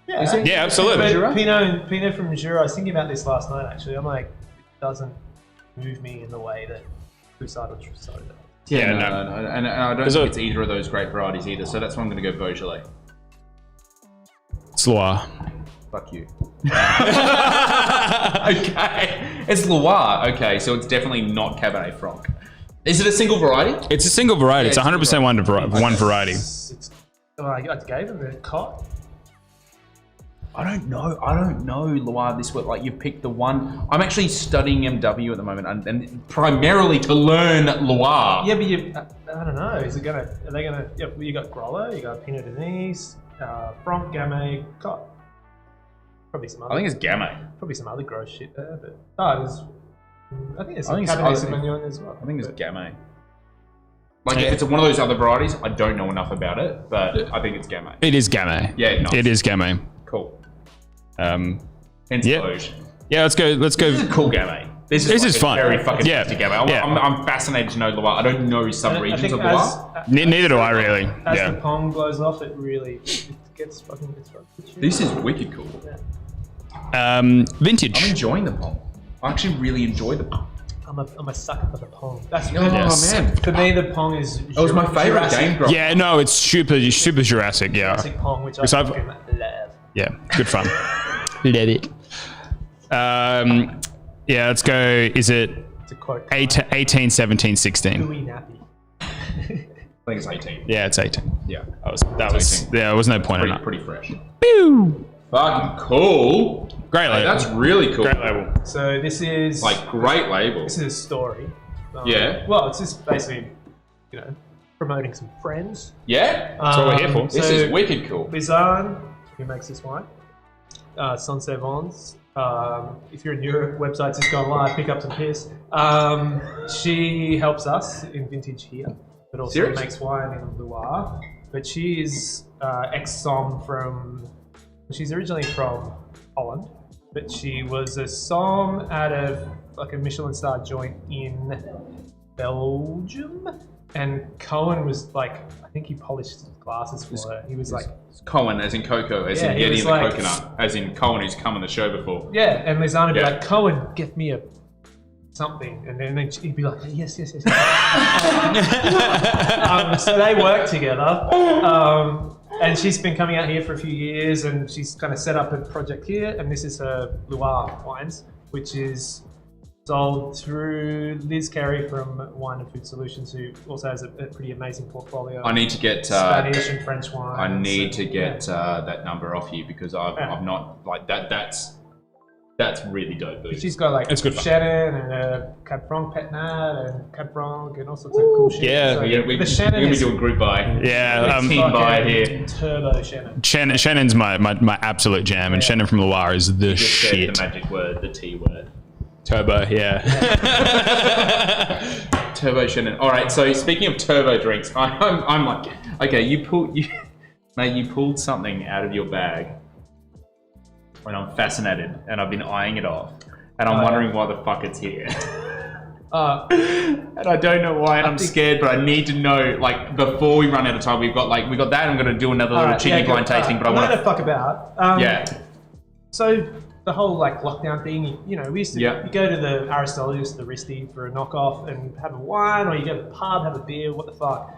Yeah, yeah, absolutely. Pinot from Jura. I was thinking about this last night. Actually, I'm like, it doesn't move me in the way that Crusade does. Yeah, no. And I don't think it's either of those great varieties either. So that's why I'm going to go Beaujolais. It's Loire. Fuck you. Okay, it's Loire. Okay, so it's definitely not Cabernet Franc. Is it a single variety? It's a single variety. Yeah, it's 100% one variety. I gave him the cot. I don't know Loire this week. Like you picked the one. I'm actually studying MW at the moment, and primarily to learn Loire. Yeah, but I don't know. Are they gonna? Yeah, you got Grollo, you got Pinot Denise, Franc, Gamay, Cot. Probably some other. I think it's Gamay. Probably some other gross shit there, but I think it's Cabernet Sauvignon as well. I think it's Gamay. Like if it's one of those other varieties, I don't know enough about it, but I think it's Gamay. It is Gamay. Yeah, nice. It is Gamay. Cool. Yeah. Yeah, let's go. This is a cool Gamay. This is fun. Very fucking tasty Gamay. Yeah. I'm fascinated to know Loire. I don't know some regions of Loire. Neither do I really. As the Pong blows off, it gets fucking. This is wicked cool. Vintage. I'm enjoying the Pong. I actually really enjoy the Pong. I'm a sucker for the Pong. That's man. For me, the Pong is. It was my favorite game growing up. Yeah, no, it's super Jurassic. Yeah. Jurassic Pong, which I fucking love. Yeah, good fun. Love it. Yeah, let's go. Is it To quote 18, 17, 16? Gooey nappy. I think it's 18. Yeah, it's 18. Yeah. There was no point in that. Pretty fresh. Pew! Fucking cool. Great label. That's really cool. Great label. So this is Like, great label. this is a story. Yeah. Well, it's just basically, promoting some friends. Yeah? That's what we're here for. This is wicked cool. Bizarre, who makes this wine. Sancerre Vons. If you're in Europe, website's just gone live, pick up some piss. She helps us in vintage here, but also Seriously? makes wine in Loire. But she is ex-som she's originally from Holland, but she was a som out of like a Michelin star joint in Belgium. And Cohen was like, I think he polished glasses for her. He was like, Cohen, as in Coco, as Yeah, in he Yeti was and the like- coconut, as in Cohen who's come on the show before. yeah, and Lizana would be Yeah. like, Cohen, get me a something, and then he'd be like, yes. So they work together, and she's been coming out here for a few years, and she's kind of set up a project here, and this is her Loire wines, which is sold through Liz Carey from Wine and Food Solutions, who also has a pretty amazing portfolio. I need to get Spanish and French wines. I need to get that number off you because I've not like that. That's really dope. Dude. She's got like It's good fun. Shannon and Cab Franc Pet Nat and Cab Franc and all sorts of cool shit. Yeah. So Yeah, the we're Shannon gonna is do a group buy. Yeah, Team buy here. turbo Shannon. Shannon's my absolute jam, and Shannon from Loire is the Just said shit. the magic word, the T word. Turbo, yeah. Turbo Shannon. All right. So speaking of turbo drinks, I'm like, okay, you pulled something out of your bag, and I'm fascinated, and I've been eyeing it off, and I'm wondering why the fuck it's here. And I don't know why, and I'm scared, but I need to know, like, before we run out of time. We got that. I'm going to do another little cheeky blind tasting, but I want to to. fuck about. Yeah. So the whole like lockdown thing, we used to Yeah. you go to the Aristologist, the Risty for a knockoff and have a wine, or you go to the pub, have a beer. What the fuck?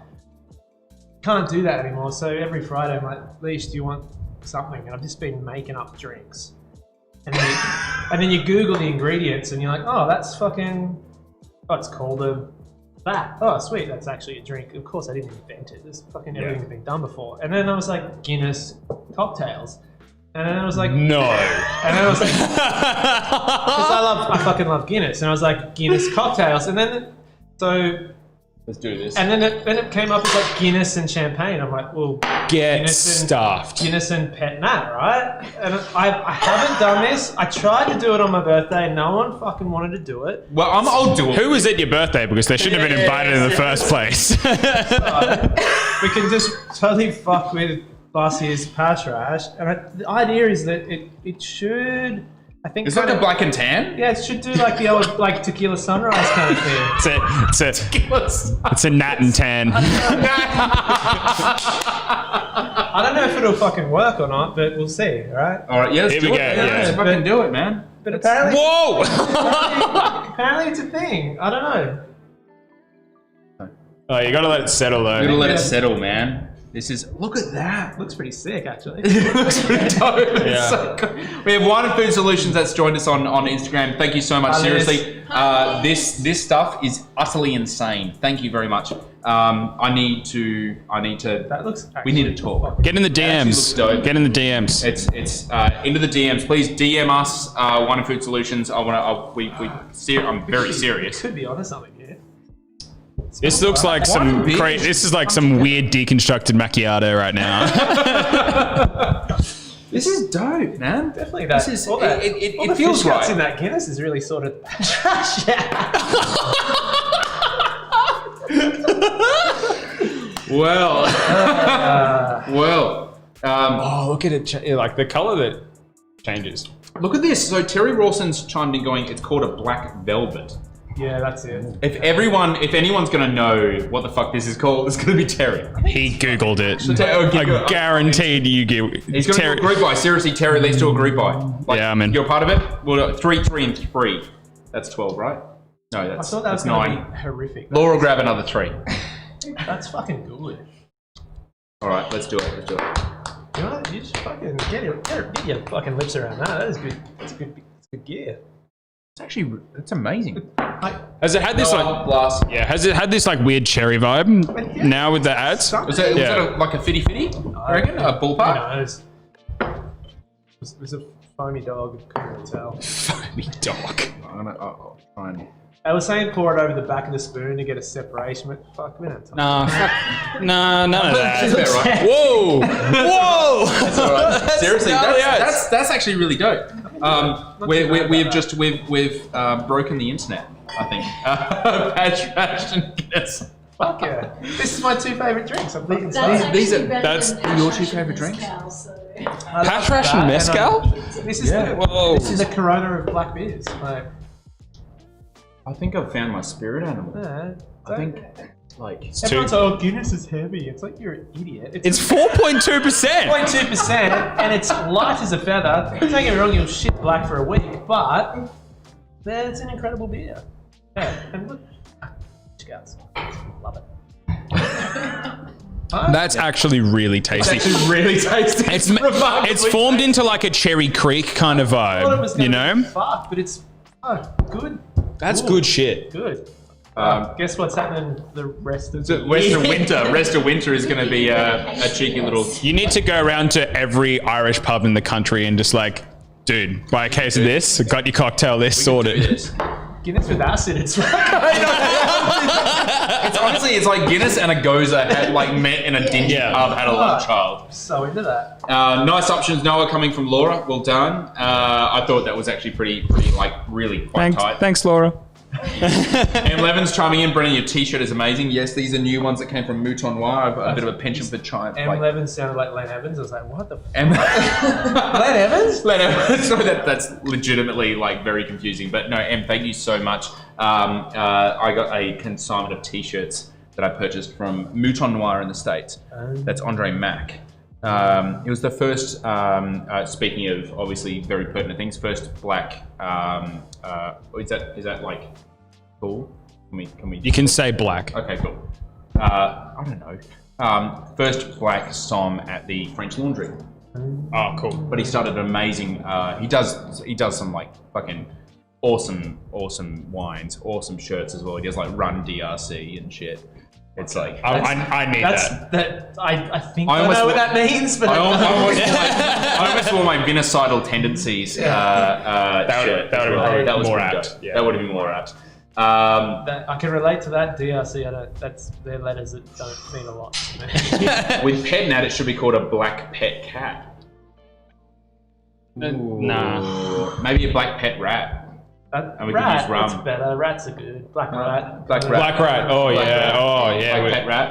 Can't do that anymore. So every Friday I'm like, Leash, do you want something? And I've just been making up drinks. And then you Google the ingredients and you're like, oh, that's fucking, it's called that. Oh, sweet, that's actually a drink. Of course, I didn't invent it. This fucking everything's been done before. And then I was like, Guinness cocktails. And then I was like, No. and then I was like, because I fucking love Guinness. And I was like, Guinness cocktails. And then, Let's do this. and then it came up as like Guinness and champagne. I'm like, well, Get Guinness and- stuffed. Guinness and Pet Nat, right? And I haven't done this. I tried to do it on my birthday and no one fucking wanted to do it. Well, I'll do it. Who was at your birthday? Because they shouldn't have been invited in the first place. We can just totally fuck with last year's Patrash. And the idea is that it should, I think, It's like kind a of- black and tan. yeah, it should do like the old like tequila sunrise kind of thing. It's a nat and tan. I don't know if it'll fucking work or not, but we'll see, alright? All right, yeah, let's Here do we it. go, Yeah, yeah. let's fucking do it, man. But apparently, Whoa! apparently it's a thing. I don't know. Oh, you gotta let it settle though. We're gonna let it settle, man. This is, look at that. Looks pretty sick, actually. It looks pretty dope. It's Yeah. so cool. We have Wine and Food Solutions that's joined us on Instagram. Thank you so much. Hi, Liz. Seriously, this stuff is utterly insane. Thank you very much. I need to. That looks. We need to actually talk. fucking- Get in the actually looks DMs. dope. Get in the DMs. It's into the DMs. Please DM us Wine and Food Solutions. I'm very serious. Could be onto something here. This looks like some this is like some weird deconstructed macchiato right now. This is dope, man. Definitely that. This is- all that it all the feels fish guts right. in that Guinness is really sort of trash. Well, well. Oh, look at it! Like the color that changes. Look at this. So Terry Rawson's chimed in going, it's called a black velvet. Yeah, that's it. If anyone's gonna know what the fuck this is called, it's gonna be Terry. He googled it. Google- I guaranteed you get. He's gonna do a group buy. Seriously, Terry, let's do a group buy. Like, Yeah, I'm in. You're a part of it? Well, 3, 3, and 3. That's 12, right? No, I that's thought that was 9. going to be horrific. Laura, grab another 3. That's fucking good. All right, let's do it. Let's do it. You know what? You just fucking get your fucking lips around that. That is good. That's a good Good gear. It's actually it's amazing. Has it had this glass. Yeah, has it had this like weird cherry vibe now with the ads? Was that like a fitty fitty? I reckon a ballpark. It was a foamy dog. Couldn't really tell. Foamy dog. I'll try and. I was saying pour it over the back of the spoon to get a separation, but fuck, we don't have time. Nah, fuck. Nah, none of That's that. about right. Whoa! Whoa! That's all right. Seriously, gnarly that's actually really dope. We've broken the internet. I think. Patch and Guinness. Fuck yeah. This is my two favourite drinks. I'm thinking That's your two favourite drinks? Patch Rash and Mezcal? This is Whoa. this is the Corona of black beers. Like, I think I've found my spirit animal. I think like everyone's like, oh, Guinness is heavy. It's like you're an idiot. It's 4.2%. 0.2%, and it's light as a feather. Don't get me wrong, you'll shit black for a week, but it's an incredible beer. Yeah, and look, Scouts, love it. That's actually really tasty. it's actually really tasty. It's formed into like a Cherry Creek kind of I thought it was vibe, you gonna know? be fucked, but it's good. That's good shit. Good. Guess what's happening the rest of So rest of winter is going to be a cheeky little. You need to go around to every Irish pub in the country and just like, dude, buy a case of this, got your cocktail list sorted. Guinness with acid. It's It's honestly, it's like Guinness and a Goza had like met in a dingy pub, had a love child. So into that. Nice options, Noah, coming from Laura. Well done. I thought that was actually pretty like really quite tight. Thanks, Laura. M. Levins chiming in. Brennan, your t-shirt is amazing. Yes, these are new ones that came from Mouton Noir. I've a bit of a penchant for China. M. Levins sounded like Len Evans. I was like, what the f***? Len Evans? Len Evans. So that's legitimately like very confusing. But no, Em, thank you so much. I got a consignment of t-shirts that I purchased from Mouton Noir in the States. That's Andre Mack. It was the first, speaking of obviously very pertinent things, first black, is that like cool? Can we? You can say black. Okay, cool. I don't know. First black som at the French Laundry. Oh, cool. But he started an amazing, he does some like fucking awesome wines, awesome shirts as well. He does like Run DRC and shit. It's like I need that. I think I know what that means, but I almost wore my vinocidal tendencies shirt. That would have been more apt. Yeah. That would have been more apt. I can relate to that. DRC, that's their letters that don't mean a lot to me. With pet nat, it should be called a black pet cat. Nah. Maybe a black pet rat. And we rat, can use rum. that's better. Rats are good. Black rat. Black rat. Black rat. Oh, Black yeah. rat. Oh, yeah. Black pet rat.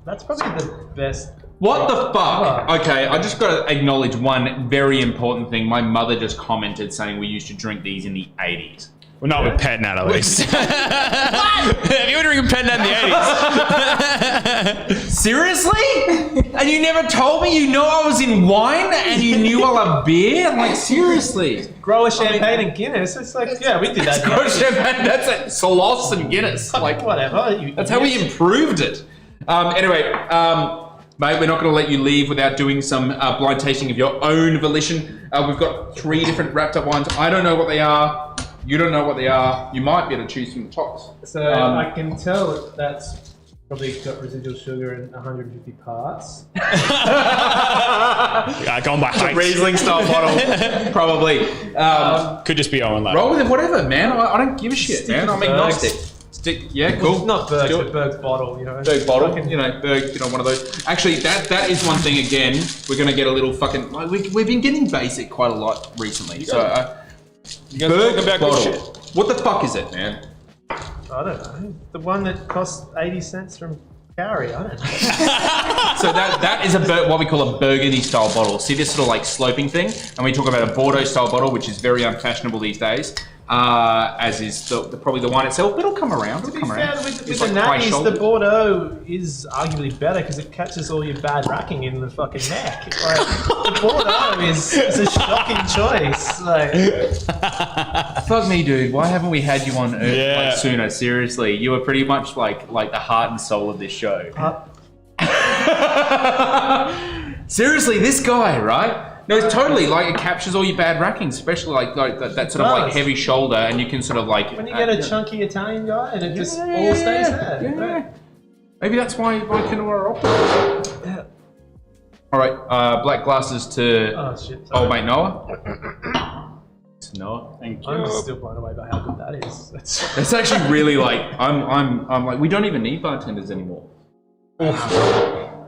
That's probably the best. What the fuck? Okay, I just got to acknowledge one very important thing. My mother just commented saying we used to drink these in the 80s. Well, not with Pet Nat, at least. Have you were drinking Pet Nat in the 80s? Seriously? And you never told me? You know I was in wine and you knew I love beer? I'm like, seriously? Grow a champagne and Guinness. It's like, yeah, we did that. Grow a champagne, that's it. Solos and Guinness. Like, whatever. That's how we improved it. Anyway, mate, we're not going to let you leave without doing some blind tasting of your own volition. We've got 3 different wrapped up wines. I don't know what they are. You don't know what they are. You might be able to choose from the tops. So I can tell that's probably got residual sugar in 150 parts. Going by height. Riesling style bottle, probably. Could just be Owen Lab. Roll with it, whatever, man. I don't give a shit, man. I'm agnostic. Yeah, cool. Not Berg's, but Berg's bottle, you know. Berg bottle, Berg, one of those. Actually, that is one thing. Again, we're gonna get a little fucking. Like, we've been getting basic quite a lot recently. You guys Berg talk about bottle. good shit. What the fuck is it, man? I don't know. The one that costs 80 cents from Cowrie, I don't know. So that is what we call a Burgundy style bottle. See this sort of like sloping thing? And we talk about a Bordeaux style bottle, which is very unfashionable these days. As is probably the wine itself, but it'll come around. With the natties, the Bordeaux is arguably better because it catches all your bad racking in the fucking neck. Like, the Bordeaux is a shocking choice. Like, fuck me, dude. Why haven't we had you on Earth Yeah. sooner? Seriously, you were pretty much like the heart and soul of this show. Seriously, this guy, right? No, it's totally like it captures all your bad rackings, especially like that sort of like heavy shoulder, and you can sort of like when you get a chunky Italian guy and it just all stays there. Yeah. Maybe that's why Kenoa are optimal. Yeah. All right, black glasses to old mate Noah. It's Noah. Thank you. I'm just still blown away by how good that is. It's actually really like I'm like we don't even need bartenders anymore.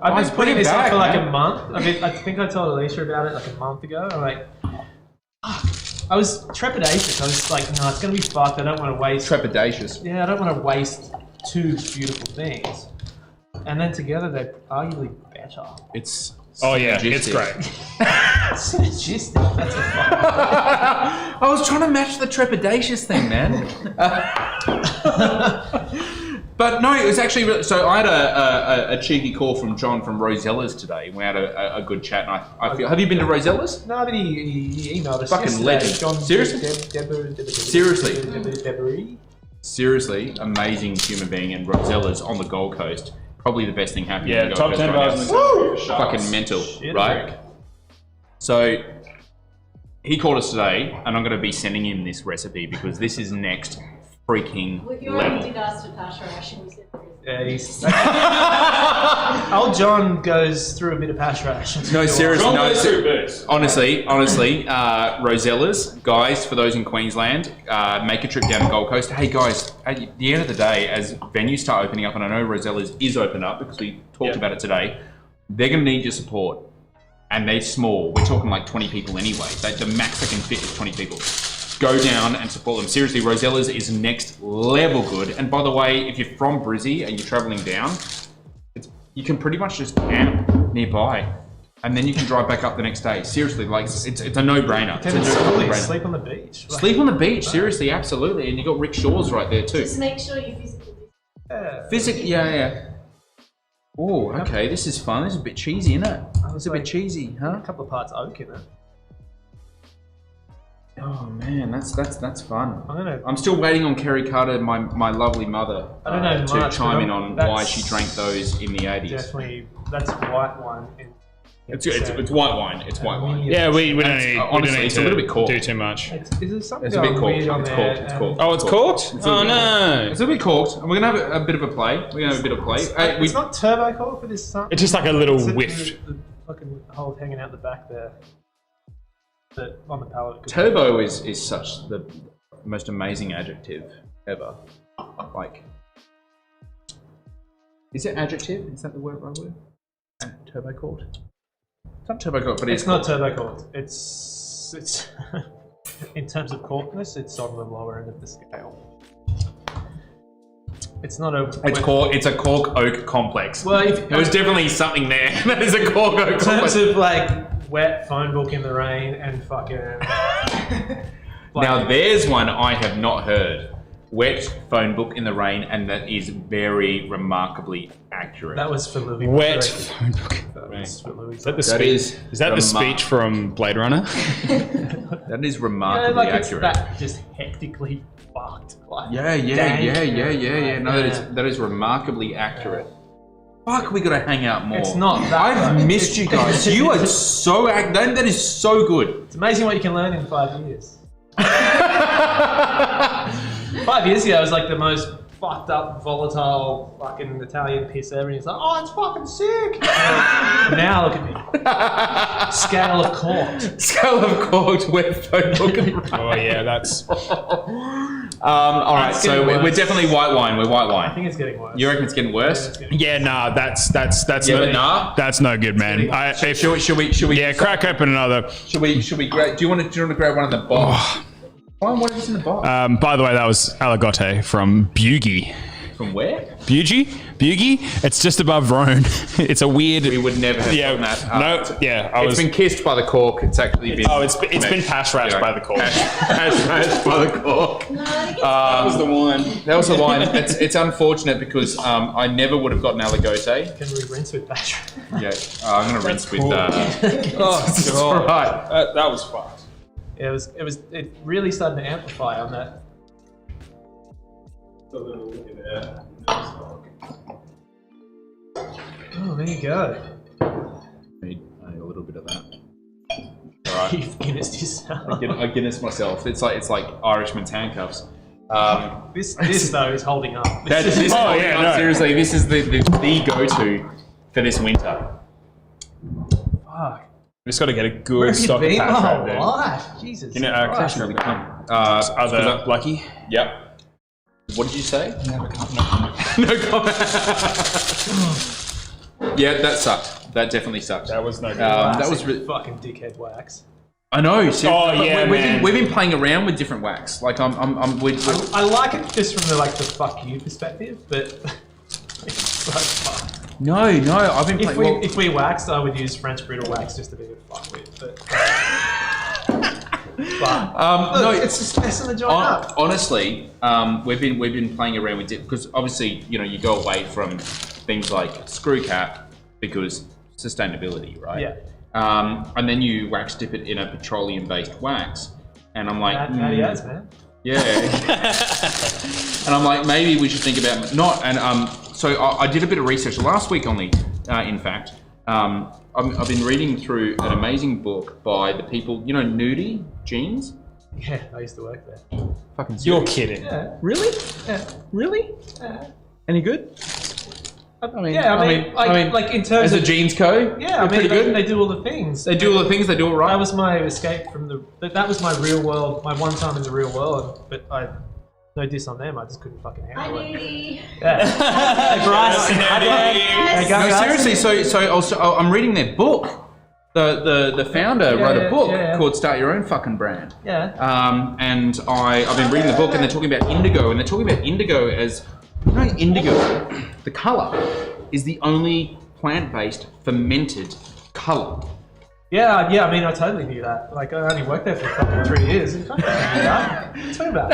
I've been putting this on for like man. a month. I think I told Alicia about it like a month ago. I'm like, I was trepidatious. I was like, no, it's gonna be fucked. I don't want to waste. Trepidatious. Yeah, I don't want to waste two beautiful things. And then together they're arguably better. It's Oh yeah, it's great. Synergistic. That's a fuck. I was trying to match the trepidatious thing, man. But no, it was actually really, so I had a cheeky call from John from Rosella's today. We had a good chat, and I feel. Have you been to Rosella's? No, but he emailed us. Fucking legend. John, Seriously? Seriously. Seriously, amazing human being, and Rosella's on the Gold Coast. Probably the best thing happening Yeah, in the top Gold 10 Coast bars in right the now. country for sure. Fucking mental, Shit, right? Rick. So he called us today, and I'm going to be sending him this recipe because this is next freaking Well, you already level. did ask for Pasha Rash and we said there is. Yeah, he's. Old John goes through a bit of pash rash. No, seriously, no. Two boots. Honestly, Rosella's, guys, for those in Queensland, make a trip down to Gold Coast. Hey, guys, at the end of the day, as venues start opening up, and I know Rosella's is open up because we talked about it today, they're going to need your support. And they're small. We're talking like 20 people anyway. The max they can fit is 20 people. Go down and support them. Seriously, Rosella's is next level good. And by the way, if you're from Brizzy and you're traveling down, you can pretty much just camp nearby. And then you can drive back up the next day. Seriously, like it's a no-brainer. Sleep on the beach. Sleep on the beach, seriously, absolutely. And you got Rick Shaw's right there too. Just make sure you physically Yeah. Oh, okay, this is fun. This is a bit cheesy, isn't it? It's a bit cheesy, huh? A couple of parts oak in it. Oh man, that's fun. I'm gonna. I'm still waiting on Kerry Carter, my lovely mother, I don't know to much, chime but in on that's why she drank those in the 80s. Definitely, that's white wine. It's white wine. It's white wine. Yeah, we don't need, honestly, we don't need it's a little bit to corked. do too much. Is there something It's a bit going corked. weird on It's there? corked. It's corked. Oh, it's corked? It's a Oh bit- no! It's a bit corked, and we're gonna have a bit of a play. We're gonna have a bit of play. It's not turbo cork for this something. It's just like a little whiff. The fucking hole hanging out the back there. On the palate. Turbo is such the most amazing adjective ever. Like, is it adjective? Is that the right word? Turbo corked? It's not turbo corked, but It's not turbo corked. It's in terms of corkness, it's on the lower end of the scale. It's not a. It's a cork oak complex. Well, if, there was definitely something there. That is a cork oak in terms complex. of like wet phone book in the rain and fucking. Now there's one I have not heard. Wet phone book in the rain, and that is very remarkably accurate. That was for Louis. Wet phone book. That was for Louis. Is that the That speech? is That the speech from Blade Runner? That is Yeah, remarkably like it's accurate. that just hectically fucked. Like, Yeah. dank. No, that is remarkably accurate. Fuck, we gotta hang out more. It's not that. I've though. missed you guys. You are so that is so good. It's amazing what you can learn in 5 years. 5 years ago, I was like the most fucked up, volatile, fucking Italian piss ever. And he's like, oh, it's fucking sick. Now look at me. Scale of corked. Scale of corked wet phone book and rain. Oh yeah, that's. All right, It's so getting we're worse. definitely white wine. We're white I wine. think it's getting worse. You reckon it's getting worse? Yeah, nah, that's Yeah, no, but nah. that's no good, man. Should we? Yeah, crack open another. Should we grab? Do you want to grab one of the box? What is in the box? By the way, that was Aligote from Bugie. From where? Bugie? It's just above Rhone. It's a weird. We would never have Yeah, done that. no, yeah, I It's was. been kissed by the cork. It's actually been. Oh, it's been pass rashed by the cork. Pass rashed by the cork. No, I think it's That was the one. That was the line. It's unfortunate because I never would have gotten aligote. Can we rinse with bash? Yeah, I'm gonna rinse with. cool. Oh god! Right. That was fucked. It really started to amplify on that. Oh, there you go. Need a little bit of that. You've Guinness yourself. I Guinness myself. It's like Irishman's handcuffs. This though is holding up. Seriously, this is the go-to for this winter. Fuck. We just got to get a Where good have you stock of been my patch whole right there. life? Jesus. You know, Christ. Crash really come. Other lucky. Yep. What did you say? No comment. Yeah, that sucked. That definitely sucked. That was no good. That was really. fucking dickhead wax. I know. Seriously, yeah, man. we've been playing around with different wax. Like I like it just from the fuck you perspective, but it's like fuck. No, I've been playing. If we waxed, I would use French brittle wax just to be a fuck with. But No, it's just messing the joint up. Honestly, we've been playing around with it because obviously you go away from things like screw cap because sustainability, right? Yeah. And then you wax dip it in a petroleum-based wax, and I'm like, Natty has, man. yeah. And I'm like, maybe we should think about not. And so I did a bit of research last week only. In fact, I've been reading through an amazing book by the people, Nudie Jeans. Yeah, I used to work there. Fucking You're serious. kidding. Yeah. Really? Yeah. Really? Yeah. Any good? I mean, like in terms As a of jeans co, yeah, I mean, pretty good. they do all the things. They do all the things. They do it right. That was my escape from that was my real world, my one time in the real world. But no diss on them, I just couldn't fucking Hi, handle it. Nudie. Yeah. Hey, Bryce. Yes. Hey, No, guys. seriously. So I'm reading their book. The founder wrote a book called "Start Your Own Fucking Brand." Yeah. And I've been reading the book, and they're talking about indigo, and they're talking about indigo as indigo, the color, is the only plant-based fermented color. Yeah. I mean, I totally knew that. Like, I only worked there for fucking 3 years. I fucking knew that. What are you talking about?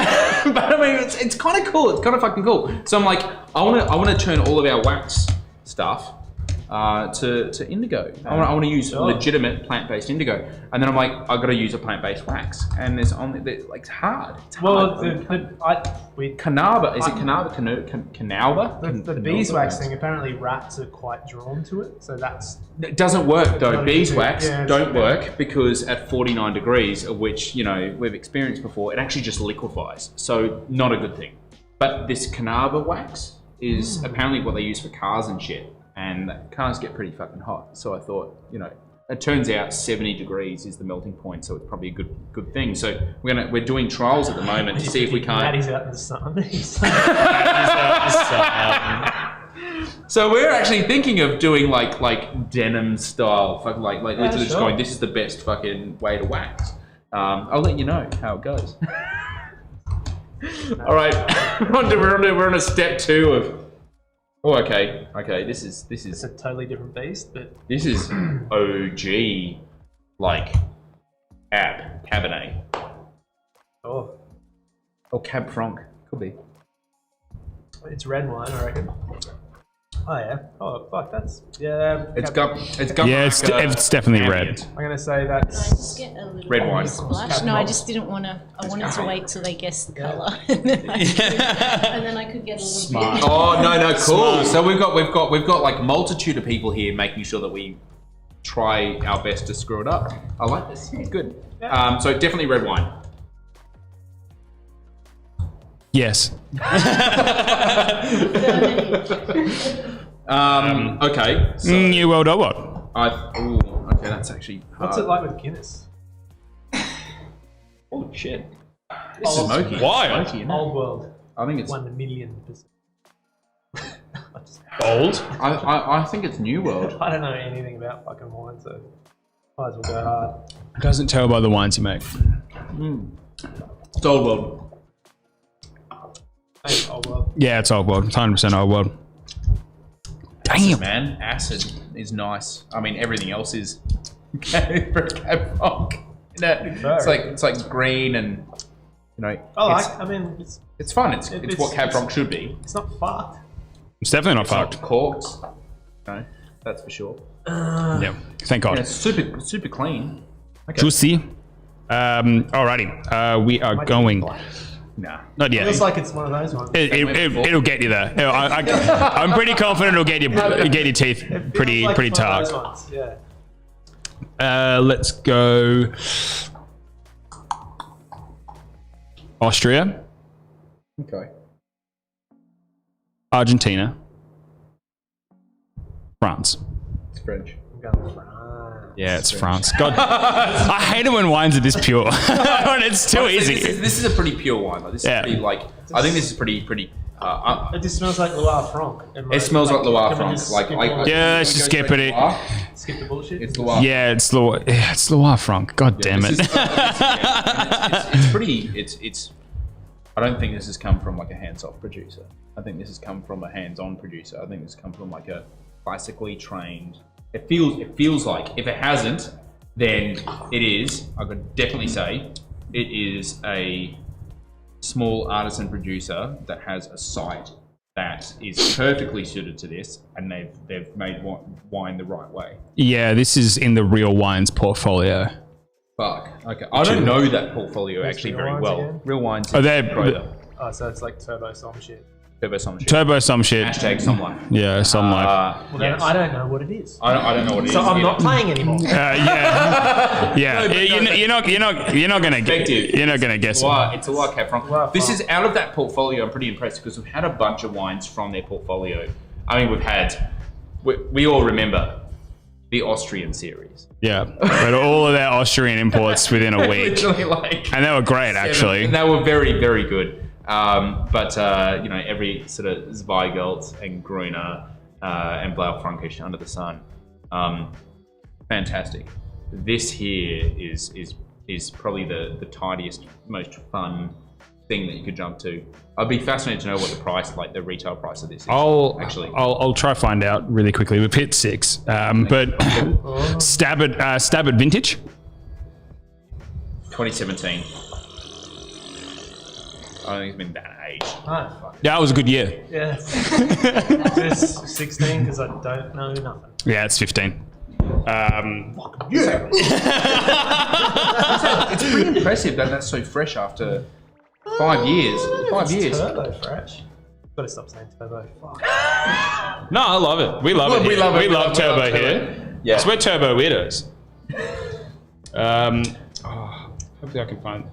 But I mean, it's kind of cool. It's kind of fucking cool. So I'm like, I want to turn all of our wax stuff to indigo. I want to use legitimate plant-based indigo, and then I'm like, I got to use a plant-based wax, and it's it's hard. It's Well, hard. Canaba. Is it Canaba? The beeswax thing. Apparently, rats are quite drawn to it. So that's. It doesn't work though. Not a Beeswax good thing. don't work because at 49 degrees, of which we've experienced before, it actually just liquefies. So not a good thing. But this Canaba wax is apparently what they use for cars and shit. And cars get pretty fucking hot. So I thought, it turns out 70 degrees is the melting point, so it's probably a good thing. So we're doing trials at the moment to see if we can't. Maddie's out in the sun. So we're actually thinking of doing like denim style, like literally just sure. going, this is the best fucking way to wax. I'll let you know how it goes. All right, we're on a step 2 of. Oh, okay. This is It's a totally different beast, but this is OG, like Cabernet oh, or Cab Franc, could be. it's red wine, I reckon. Oh yeah. Oh fuck, that's It's got. Yeah, like, it's definitely red. ambient. I'm gonna say Can I that's. just get a little Red bit wine. of splash? No, I just didn't want to. I wanted to wait till they guessed the colour, and then I could get a little Smart. bit. Oh no, cool. Smart. So we've got like multitude of people here making sure that we try our best to screw it up. I like this. It's good. Yeah. So definitely red wine. Yes. Okay. So New World or what? okay, that's actually hard. What's it like with Guinness? Oh shit. This is smoky. Wild. Smoky, isn't it? Old world. I think it's. 1,000,000%. Old. I think it's New World. I don't know anything about fucking wine, so might as well go hard. Doesn't tell by the wines you make. It's Old World. Hey, old world. Yeah, it's Old World. It's 100% Old World. Damn, man. Acid is nice. I mean, everything else is for Cab Franc. It's like green and it's fun. It's what Cab Franc should be. It's not fucked. It's definitely not It's not fucked. corked. No, that's for sure. Yeah. Thank God. Yeah, it's super clean. Okay. Juicy. Alrighty. We are going. Nah. Not yet. Feels like it's one of those ones. It'll get you there. I'm pretty confident it'll get your teeth It feels pretty like pretty one of tart. those ones, yeah. Let's go. Austria, Okay. Argentina, France. It's French. I'm going with France. Yeah, it's France. God, I hate it when wines are this pure. It's too easy. This is a pretty pure wine. Like, this is pretty, like, I think this is pretty. It just smells like Loire Franc. It smells like Loire can we Franc. just Like, skip all Yeah, that? let's just skip it. Skip the bullshit. It's Loire. Yeah, it's Loire Franc. God damn it. It's pretty. It's. I don't think this has come from like a hands-off producer. I think this has come from a hands-on producer. I think this has come from like a classically trained. It feels like if it hasn't, then it is. I could definitely say it is a small artisan producer that has a site that is perfectly suited to this, and they've made wine the right way. Yeah, this is in the Real Wines portfolio. Fuck. Okay. I don't know that portfolio actually Real very Wines well. again? Real Wines. Oh, they're- Oh, so it's like turbo som shit. Turbo some shit. Turbo some shit. Hashtag someone. Yeah, some like. Well, then I don't know what it is. I don't know what it is. So I'm either. not playing anymore. Yeah. You're not gonna Effective. you're not gonna guess it. It's a Loire Cab Franc. Loire This Franc. is out of that portfolio. I'm pretty impressed because we've had a bunch of wines from their portfolio. I mean, we all remember the Austrian series. Yeah, but all of their Austrian imports within a week, Literally like. and they were great actually. And they were very, very good. But every sort of Zweigelt and Gruner and Blaufränkisch under the sun, fantastic. This here is probably the tidiest, most fun thing that you could jump to. I'd be fascinated to know what the price, like the retail price of this is. I'll try to find out really quickly. We've hit 6, but stab at vintage. 2017. I don't think it's been that age. Oh, fuck. Yeah, it was a good year. Yeah. Just 16 because I don't know nothing. Yeah, it's 15. It's pretty impressive that that's so fresh after 5 years. 5 years. Turbo fresh. Gotta stop saying turbo. Fuck. No, I love it. We love it. We here. love it. We We love love turbo turbo. here. Yeah. So we're turbo weirdos. Hopefully I can find.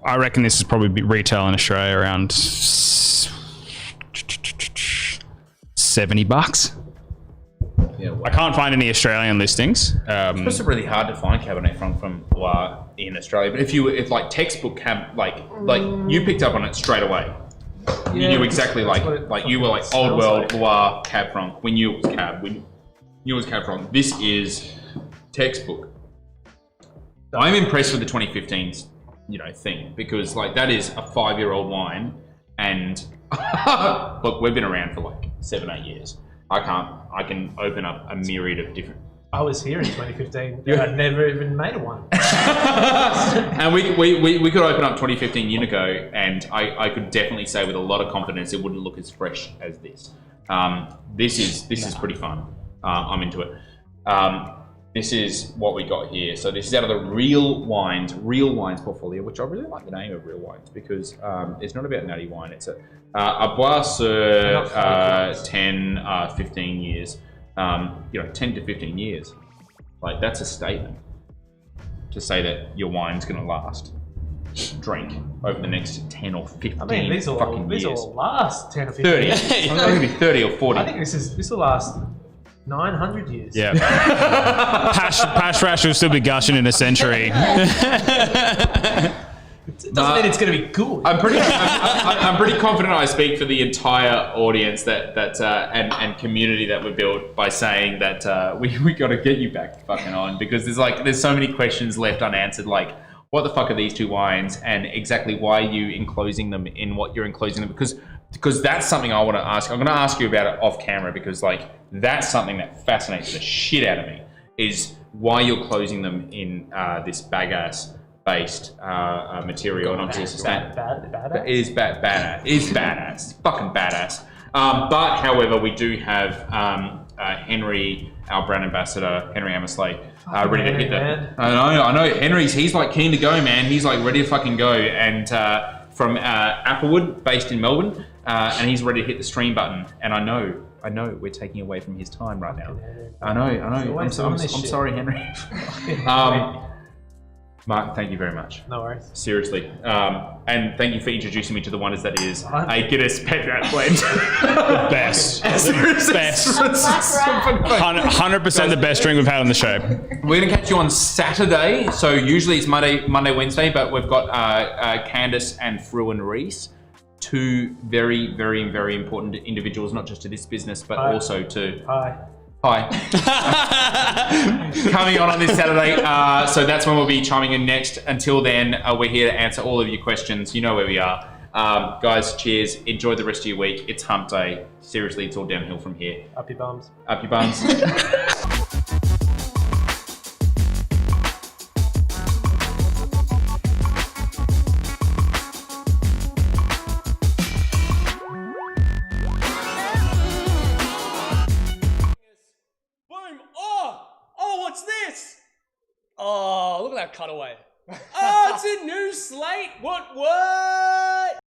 I reckon this is probably retail in Australia around $70. Yeah, wow. I can't find any Australian listings. It's also really hard to find Cabernet Franc from Loire in Australia. But if like textbook like you picked up on it straight away. You Yeah, knew exactly that's what it like you were like fucking old world smells Loire Cab Franc. We knew it was Cab. We knew it was Cab Franc. This is textbook. I'm impressed with the 2015s, thing because like that is a 5-year-old wine, and look, we've been around for like 7-8 years. I can open up a myriad of different. I was here in 2015. I'd never even made a one. And we could open up 2015 Unico, and I could definitely say with a lot of confidence it wouldn't look as fresh as this. This is pretty fun. I'm into it. This is what we got here. So this is out of the Real Wines portfolio, which I really like the name of Real Wines because it's not about natty wine. It's a bois sur 10, 15 years. 10 to 15 years. Like that's a statement to say that your wine's going to last. Drink over the next 10 or 15 I mean, these fucking years. will last 10 or 15 30. years. It's going to be 30 or 40. I think this will last 900 years. Yeah. Pash Rash will still be gushing in a century. It doesn't mean it's going to be good. I'm pretty confident I speak for the entire audience and community that we built by saying that we got to get you back fucking on because there's so many questions left unanswered, like what the fuck are these two wines and exactly why are you enclosing them in what you're enclosing them because that's something I want to ask. I'm going to ask you about it off camera because like that's something that fascinates the shit out of me is why you're closing them in this bagasse based material, and obviously it's Badass? it is badass. It is badass. It's fucking badass. But however, we do have Henry, our brand ambassador, Henry Amersley, ready to hit that. I know. He's like keen to go, man. He's like ready to fucking go, and from Applewood, based in Melbourne, and he's ready to hit the stream button. And I know I know we're taking away from his time right now. Henry. I know. I'm sorry, Henry. Mark, thank you very much. No worries. Seriously. And thank you for introducing me to the wonders that is a Guinness Pet Rat blend. The best. Best. 100% the best drink we've had on the show. We're going to catch you on Saturday. So usually it's Monday, Wednesday, but we've got Candace and Fru and Reese. Two very, very, very important individuals, not just to this business, but also to... Hi. Coming on this Saturday. So that's when we'll be chiming in next. Until then, we're here to answer all of your questions. You know where we are. Guys, cheers. Enjoy the rest of your week. It's hump day. Seriously, it's all downhill from here. Up your bums. Up your bums. What's this? Oh, look at that cutaway. Oh, it's a new slate. What?